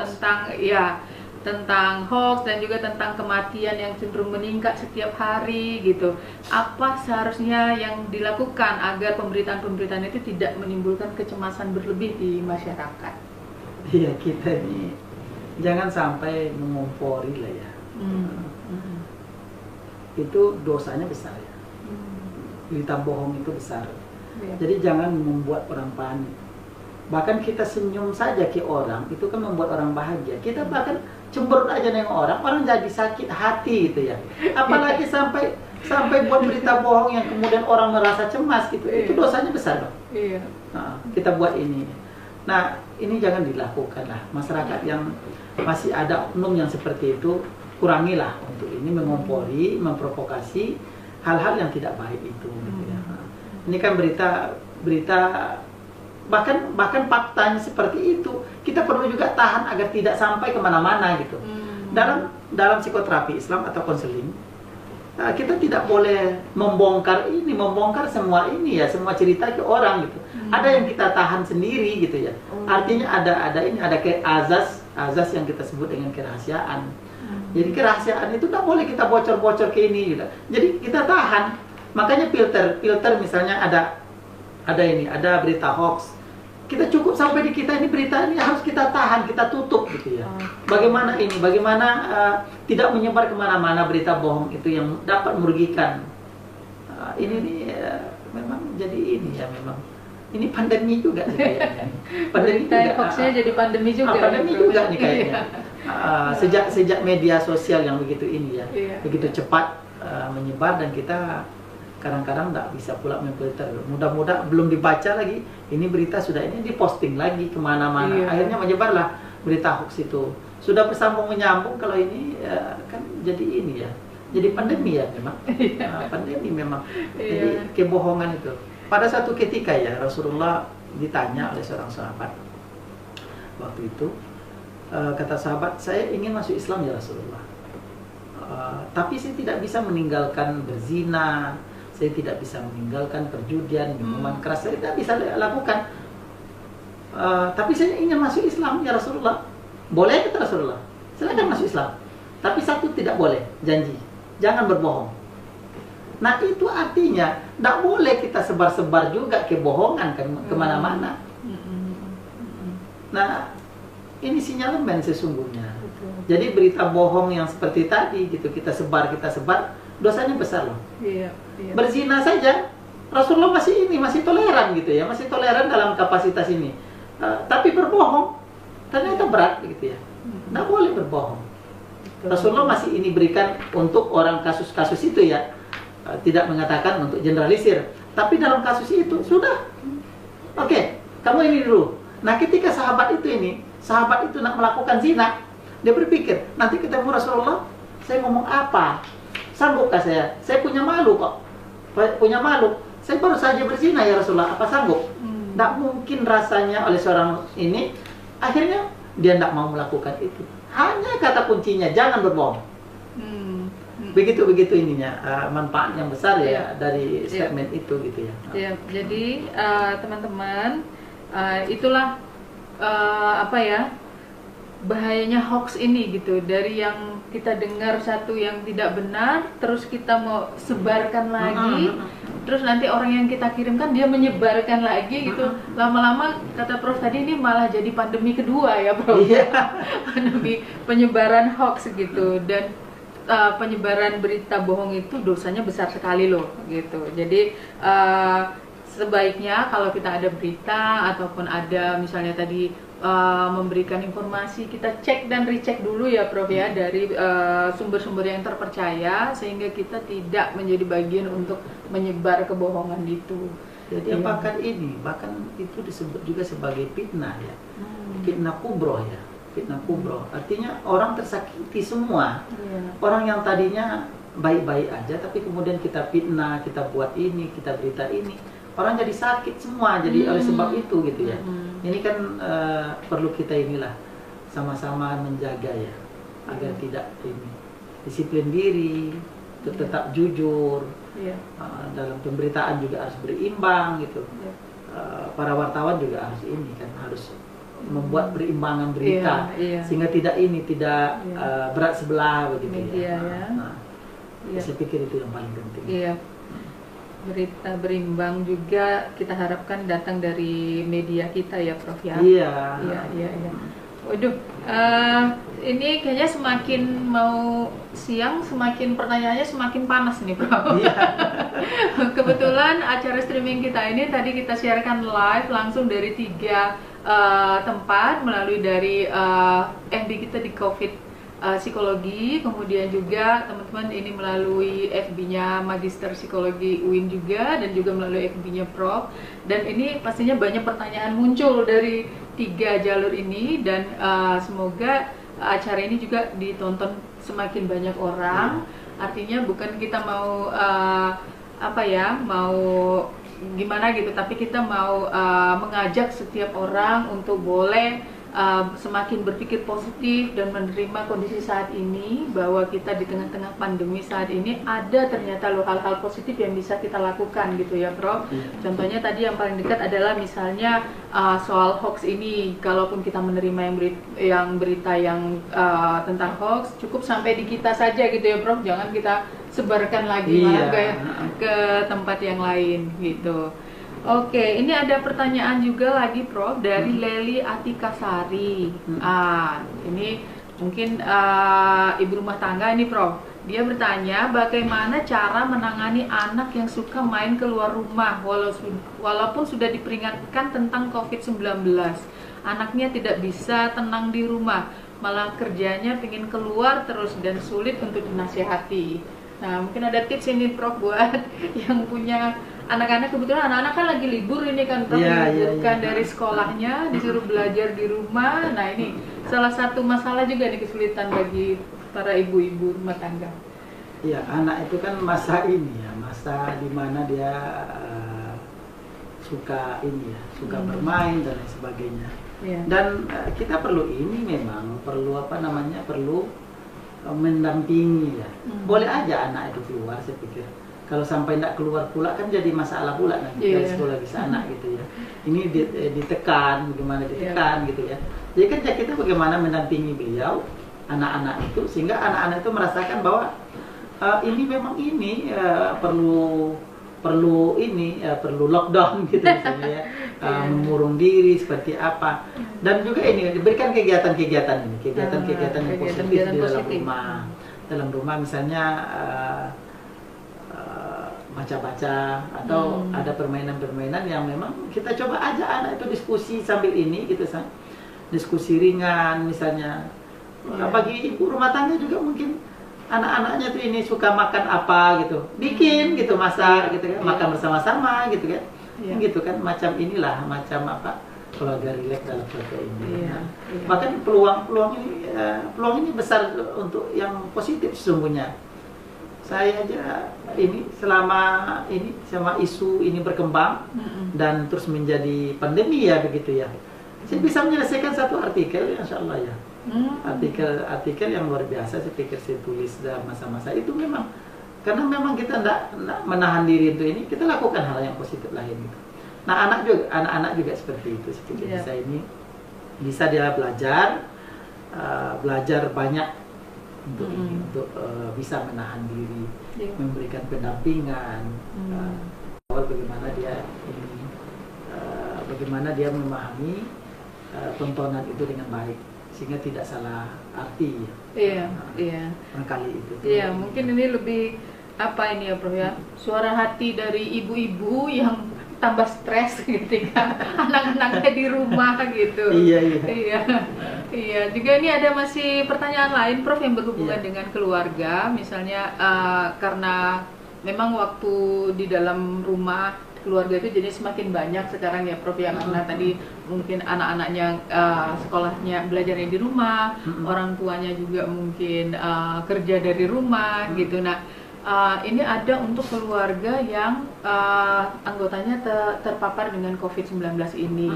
tentang hoax dan juga tentang kematian yang cenderung meningkat setiap hari gitu. Apa seharusnya yang dilakukan agar pemberitaan-pemberitaan itu tidak menimbulkan kecemasan berlebih di masyarakat? Iya, kita ini jangan sampai mengompori lah ya. Itu dosanya besar ya. Berita bohong itu besar. Jadi jangan membuat orang panik. Bahkan kita senyum saja ke orang itu kan membuat orang bahagia. Kita bahkan cemberut aja nengok orang jadi sakit hati gitu ya. Apalagi sampai buat berita bohong yang kemudian orang merasa cemas gitu. Itu dosanya besar dong. Nah, kita buat ini. Nah ini jangan dilakukan lah. Masyarakat yang masih ada oknum yang seperti itu, kurangilah untuk ini mengompori, memprovokasi hal-hal yang tidak baik itu. Gitu ya. Ini kan berita bahkan faktanya seperti itu, kita perlu juga tahan agar tidak sampai kemana-mana gitu. Dalam psikoterapi Islam atau konseling, kita tidak boleh membongkar semua ini ya, semua cerita ke orang gitu. Ada yang kita tahan sendiri gitu ya. Artinya ada azas yang kita sebut dengan kerahasiaan. Jadi kerahasiaan itu tidak boleh kita bocor-bocor ke ini gitu. Jadi kita tahan. Makanya filter misalnya ada berita hoax. Kita cukup sampai di kita ini berita ini harus kita tahan, kita tutup gitu ya. Bagaimana tidak menyebar kemana-mana berita bohong itu yang dapat merugikan. Memang jadi ini ya memang. Ini pandemi juga sih kayaknya. Pandemi juga. Hoaxnya jadi pandemi juga. Pandemi juga nih kayaknya. Sejak media sosial yang begitu ini ya, begitu cepat menyebar dan kita kadang-kadang nggak bisa pula memfilter. Mudah-mudahan belum dibaca lagi, ini berita sudah ini diposting lagi kemana-mana. Iya. Akhirnya menyebarlah berita hoax itu. Sudah bersambung menyambung, kalau ini kan jadi ini ya, jadi pandemi ya memang. Pandemi memang. Jadi kebohongan itu. Pada satu ketika ya Rasulullah ditanya oleh seorang sahabat waktu itu, kata sahabat, saya ingin masuk Islam ya Rasulullah, tapi saya tidak bisa meninggalkan berzina, saya tidak bisa meninggalkan perjudian, minuman keras, saya tidak bisa lakukan. Tapi saya ingin masuk Islam ya Rasulullah. Boleh kata Rasulullah, silakan masuk Islam. Tapi satu tidak boleh, janji, jangan berbohong. Nah itu artinya tidak boleh kita sebar-sebar juga kebohongan kemana-mana. Nah ini sinyalemen sesungguhnya. Jadi berita bohong yang seperti tadi gitu kita sebar, dosanya besar loh. Berzina saja Rasulullah masih toleran gitu ya, masih toleran dalam kapasitas ini. Tapi berbohong ternyata berat gitu ya. Nggak boleh berbohong. Rasulullah masih ini berikan untuk orang kasus-kasus itu ya, tidak mengatakan untuk generalisir. Tapi dalam kasus itu sudah, oke, kamu ini dulu. Nah ketika sahabat itu nak melakukan zina, dia berpikir, nanti ketemu Rasulullah, saya ngomong apa? Sanggupkah saya? Saya punya malu kok. Punya malu. Saya baru saja berzina ya Rasulullah, apa sanggup? Tidak mungkin rasanya oleh seorang ini. Akhirnya dia tidak mau melakukan itu. Hanya kata kuncinya, jangan berbohong. Begitu ininya, manfaat yang besar ya dari statement itu gitu ya. Ya, jadi teman-teman, itulah bahayanya hoax ini gitu. Dari yang kita dengar satu yang tidak benar, terus kita mau sebarkan lagi, terus nanti orang yang kita kirimkan dia menyebarkan lagi gitu. Lama-lama kata Prof tadi ini malah jadi pandemi kedua ya Prof. Pandemi penyebaran hoax gitu. Dan penyebaran berita bohong itu dosanya besar sekali loh gitu. Jadi sebaiknya kalau kita ada berita ataupun ada misalnya tadi memberikan informasi, kita cek dan recheck dulu ya Prof ya dari sumber-sumber yang terpercaya, sehingga kita tidak menjadi bagian untuk menyebar kebohongan itu. Jadi bahkan itu disebut juga sebagai fitnah ya, fitnah kubro ya, fitnah kubro. Artinya orang tersakiti semua. Orang yang tadinya baik-baik aja, tapi kemudian kita fitnah, kita buat ini, kita berita ini, orang jadi sakit semua. Jadi oleh sebab itu gitu ya. Ini kan perlu kita inilah sama-sama menjaga ya, agar tidak ini disiplin diri, tetap jujur. Dalam pemberitaan juga harus berimbang gitu. Para wartawan juga harus ini kan, harus membuat berimbangan berita sehingga tidak berat sebelah begitu ya. Saya pikir itu yang paling penting. Berita berimbang juga kita harapkan datang dari media kita ya Prof ya. Iya. Waduh, ini kayaknya semakin mau siang, semakin pertanyaannya semakin panas nih Prof. Kebetulan acara streaming kita ini tadi kita siarkan live langsung dari 3 tempat, melalui dari MD kita di COVID Psikologi, kemudian juga teman-teman ini melalui FB-nya Magister Psikologi UIN juga, dan juga melalui FB-nya Prof. Dan ini pastinya banyak pertanyaan muncul dari 3 jalur ini, dan semoga acara ini juga ditonton semakin banyak orang. Artinya bukan kita mau mau gimana gitu, tapi kita mau mengajak setiap orang untuk boleh semakin berpikir positif dan menerima kondisi saat ini, bahwa kita di tengah-tengah pandemi saat ini ada ternyata loh hal-hal positif yang bisa kita lakukan gitu ya Prof. Contohnya tadi yang paling dekat adalah misalnya soal hoax ini, kalaupun kita menerima yang berita yang tentang hoax, cukup sampai di kita saja gitu ya Prof, jangan kita sebarkan lagi ke tempat yang lain gitu. Oke, ini ada pertanyaan juga lagi Prof dari Leli Atikasari. Ini mungkin ibu rumah tangga ini Prof. Dia bertanya bagaimana cara menangani anak yang suka main keluar rumah walaupun sudah diperingatkan tentang COVID-19. Anaknya tidak bisa tenang di rumah, malah kerjanya pengen keluar terus dan sulit untuk dinasihati. Nah, mungkin ada tips ini Prof buat yang punya anak-anak, kebetulan anak-anak kan lagi libur ini kan Prof, diliburkan dari sekolahnya, disuruh belajar di rumah. Nah, ini salah satu masalah juga nih, kesulitan bagi para ibu-ibu rumah tangga. Ya, anak itu kan masa ini ya, masa dimana dia suka ini ya, suka bermain dan lain sebagainya. Dan kita perlu ini memang perlu apa namanya, perlu mendampingi ya. Boleh aja anak itu keluar, saya pikir. Kalau sampai tidak keluar pula kan jadi masalah pula nanti dari psikologis anak gitu ya. Ini ditekan, bagaimana ditekan gitu ya. Jadi kan kita bagaimana mendampingi beliau, anak-anak itu, sehingga anak-anak itu merasakan bahwa ini memang ini perlu lockdown gitu misalnya ya, mengurung diri seperti apa, dan juga ini diberikan kegiatan-kegiatan yang positif di dalam rumah misalnya baca-baca atau ada permainan-permainan yang memang kita coba aja anak itu diskusi sambil ini gitu, diskusi ringan misalnya. Bagi ibu rumah tangga juga mungkin anak-anaknya tuh ini suka makan apa gitu, bikin gitu, masak gitu kan, makan bersama-sama gitu kan, gitu kan, macam inilah, macam apa, keluarga rileks dalam keluarga ini. Bahkan peluang ini besar untuk yang positif sesungguhnya. Saya aja ini selama isu ini berkembang dan terus menjadi pandemi ya begitu ya, saya bisa menyelesaikan satu artikel insya Allah ya. Artikel yang luar biasa saya pikir saya tulis dalam masa-masa itu, memang karena memang kita tidak menahan diri untuk ini, kita lakukan hal yang positif lain gitu. Nah anak-anak juga seperti itu, saya pikir bisa dia belajar banyak untuk ini, untuk bisa menahan diri, memberikan pendampingan, bagaimana dia memahami tontonan itu dengan baik, sehingga tidak salah arti. Barangkali itu. Mungkin ini lebih apa ini ya Prof ya, suara hati dari ibu-ibu yang tambah stres ketika anak-anaknya di rumah gitu. Iya. Juga ini ada masih pertanyaan lain Prof yang berhubungan dengan keluarga, misalnya karena memang waktu di dalam rumah keluarga itu jadi semakin banyak sekarang ya Prof ya, karena tadi mungkin anak-anaknya sekolahnya belajarnya di rumah, orang tuanya juga mungkin kerja dari rumah gitu. Nah ini ada untuk keluarga yang anggotanya terpapar dengan COVID-19 ini.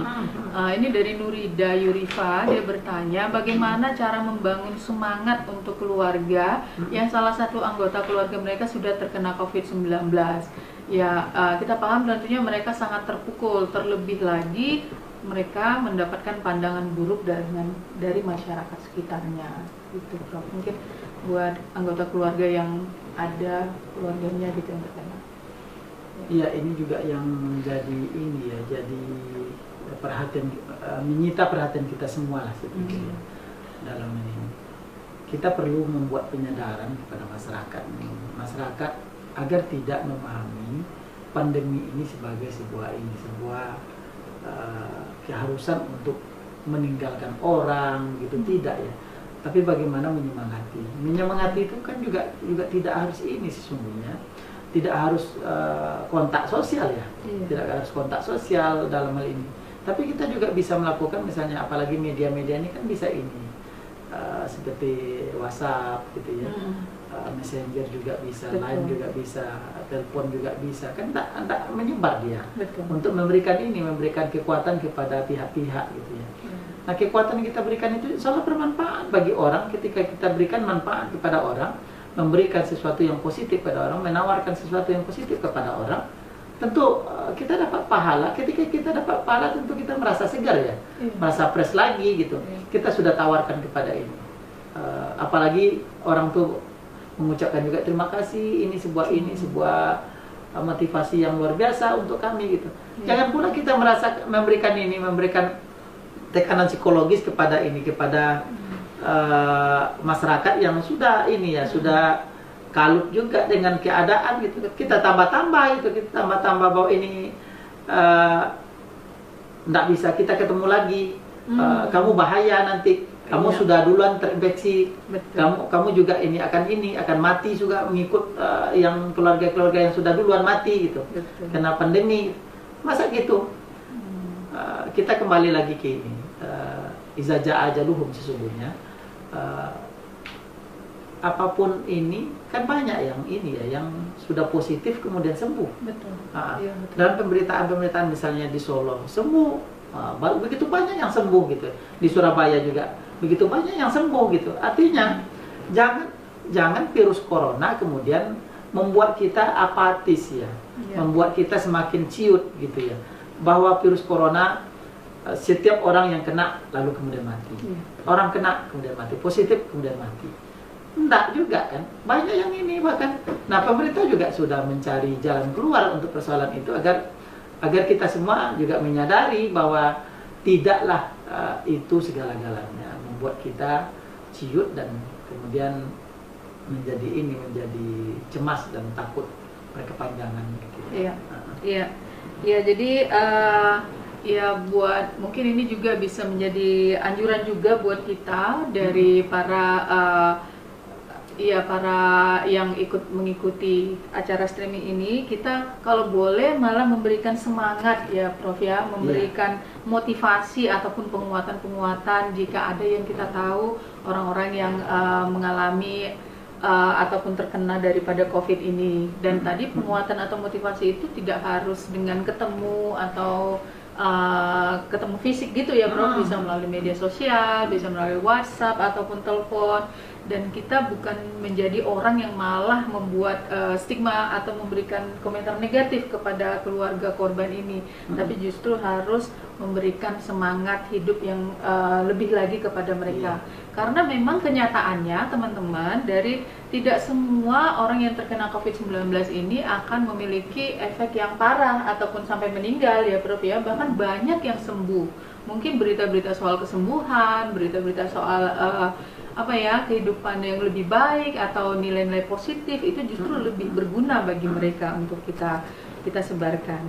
Ini dari Nurida Yurifa, dia bertanya bagaimana cara membangun semangat untuk keluarga yang salah satu anggota keluarga mereka sudah terkena COVID-19. Ya, kita paham tentunya mereka sangat terpukul, terlebih lagi mereka mendapatkan pandangan buruk dari masyarakat sekitarnya. Itu Prof. Mungkin buat anggota keluarga yang ada keluarganya gitu yang terkena. Iya, ini juga yang menjadi ini ya, jadi perhatian, menyita perhatian kita semua lah saya pikir ya, dalam ini. Kita perlu membuat penyadaran kepada masyarakat agar tidak memahami pandemi ini sebagai sebuah keharusan untuk meninggalkan orang gitu, tidak ya. Tapi bagaimana menyemangati itu kan juga tidak harus ini sesungguhnya, tidak harus kontak sosial ya, tidak harus kontak sosial dalam hal ini. Tapi kita juga bisa melakukan misalnya, apalagi media-media ini kan bisa ini seperti WhatsApp gitu ya, Messenger juga bisa, Line juga bisa, telepon juga bisa, kan tidak menyebar dia. Untuk memberikan kekuatan kepada pihak-pihak gitu ya. Nah kekuatan yang kita berikan itu insya Allah bermanfaat bagi orang. Ketika kita berikan manfaat kepada orang, memberikan sesuatu yang positif kepada orang, menawarkan sesuatu yang positif kepada orang, tentu kita dapat pahala. Ketika kita dapat pahala tentu kita merasa segar ya, merasa fresh lagi gitu. Kita sudah tawarkan kepada ini, apalagi orang tuh mengucapkan juga terima kasih, ini sebuah motivasi yang luar biasa untuk kami gitu. Jangan pula kita merasa memberikan tekanan psikologis kepada masyarakat yang sudah sudah kalut juga dengan keadaan gitu. Kita tambah-tambah bahwa ini tidak bisa kita ketemu lagi, kamu bahaya nanti Kamu Iya. sudah duluan terinfeksi, Betul. kamu juga akan mati juga mengikut yang keluarga-keluarga yang sudah duluan mati gitu. Betul. Kena pandemi. Masa gitu? Kita kembali lagi ke ini. Iza jaa ajaluhum sesungguhnya. Apapun ini kan banyak yang ini ya, yang sudah positif kemudian sembuh. Betul. Iya, betul. Dalam pemberitaan misalnya di Solo sembuh, begitu banyak yang sembuh gitu. Di Surabaya juga begitu banyak yang sembuh gitu. Artinya jangan virus corona kemudian membuat kita apatis ya, Iya. membuat kita semakin ciut gitu ya, bahwa virus corona setiap orang yang kena lalu kemudian mati, Iya. orang kena kemudian mati, positif kemudian mati. Enggak juga kan, banyak yang ini bahkan. Nah, pemerintah juga sudah mencari jalan keluar untuk persoalan itu agar kita semua juga menyadari bahwa tidaklah itu segala-galanya membuat kita ciut dan kemudian menjadi cemas dan takut berkepanjangan gitu. Iya, iya, iya. Jadi ya buat mungkin ini juga bisa menjadi anjuran juga buat kita dari para yang mengikuti acara streaming ini. Kita kalau boleh malah memberikan semangat ya Prof ya, memberikan motivasi ataupun penguatan jika ada yang kita tahu orang-orang yang mengalami ataupun terkena daripada COVID ini. Dan tadi penguatan atau motivasi itu tidak harus dengan ketemu atau ketemu fisik gitu ya Bro, bisa melalui media sosial, bisa melalui WhatsApp ataupun telepon. Dan kita bukan menjadi orang yang malah membuat stigma atau memberikan komentar negatif kepada keluarga korban ini, tapi justru harus memberikan semangat hidup yang lebih lagi kepada mereka. Karena memang kenyataannya teman-teman, dari tidak semua orang yang terkena COVID-19 ini akan memiliki efek yang parah ataupun sampai meninggal ya Prof ya, bahkan banyak yang sembuh. Mungkin berita-berita soal kesembuhan, berita-berita soal kehidupan yang lebih baik atau nilai-nilai positif itu justru lebih berguna bagi mereka untuk kita sebarkan.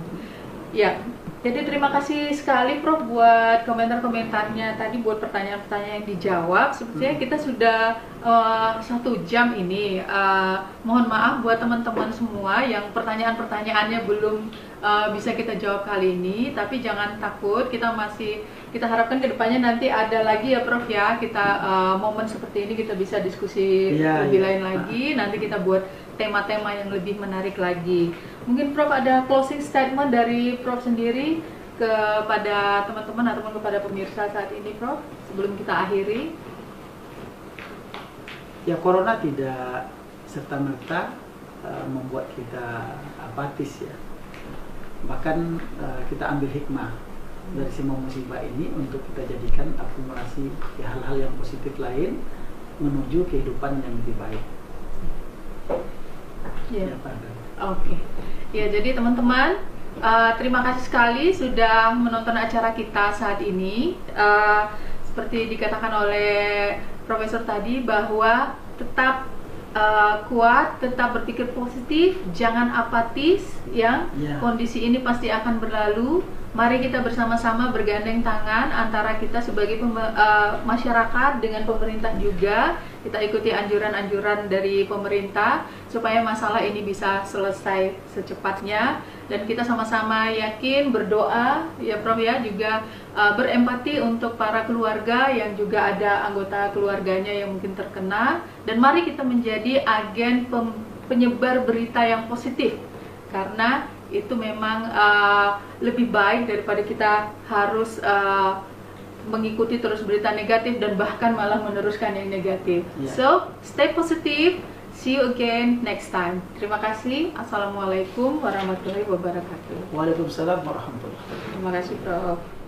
Ya, jadi terima kasih sekali Prof buat komentar-komentarnya tadi, buat pertanyaan-pertanyaan yang dijawab. Sepertinya kita sudah 1 jam ini. Mohon maaf buat teman-teman semua yang pertanyaan-pertanyaannya belum bisa kita jawab kali ini, tapi jangan takut, kita harapkan kedepannya nanti ada lagi ya Prof ya, kita momen seperti ini kita bisa diskusi lebih lain lagi, nanti kita buat tema-tema yang lebih menarik lagi. Mungkin Prof ada closing statement dari Prof sendiri kepada teman-teman ataupun kepada pemirsa saat ini Prof, sebelum kita akhiri. Ya, corona tidak serta-merta membuat kita apatis ya. Bahkan kita ambil hikmah dari semua musibah ini untuk kita jadikan akumulasi hal-hal yang positif lain menuju kehidupan yang lebih baik. Ya, oke. Ya, jadi teman-teman, terima kasih sekali sudah menonton acara kita saat ini. Seperti dikatakan oleh Profesor tadi bahwa tetap kuat, tetap berpikir positif, jangan apatis ya. Kondisi ini pasti akan berlalu. Mari kita bersama-sama bergandeng tangan antara kita sebagai masyarakat dengan pemerintah juga. Kita ikuti anjuran-anjuran dari pemerintah supaya masalah ini bisa selesai secepatnya, dan kita sama-sama yakin, berdoa ya Prof ya, juga berempati untuk para keluarga yang juga ada anggota keluarganya yang mungkin terkena, dan mari kita menjadi agen penyebar berita yang positif, karena itu memang lebih baik daripada kita harus mengikuti terus berita negatif dan bahkan malah meneruskan yang negatif. So, stay positive. See you again next time. Terima kasih. Assalamualaikum warahmatullahi wabarakatuh. Waalaikumsalam warahmatullahi wabarakatuh. Terima kasih Prof.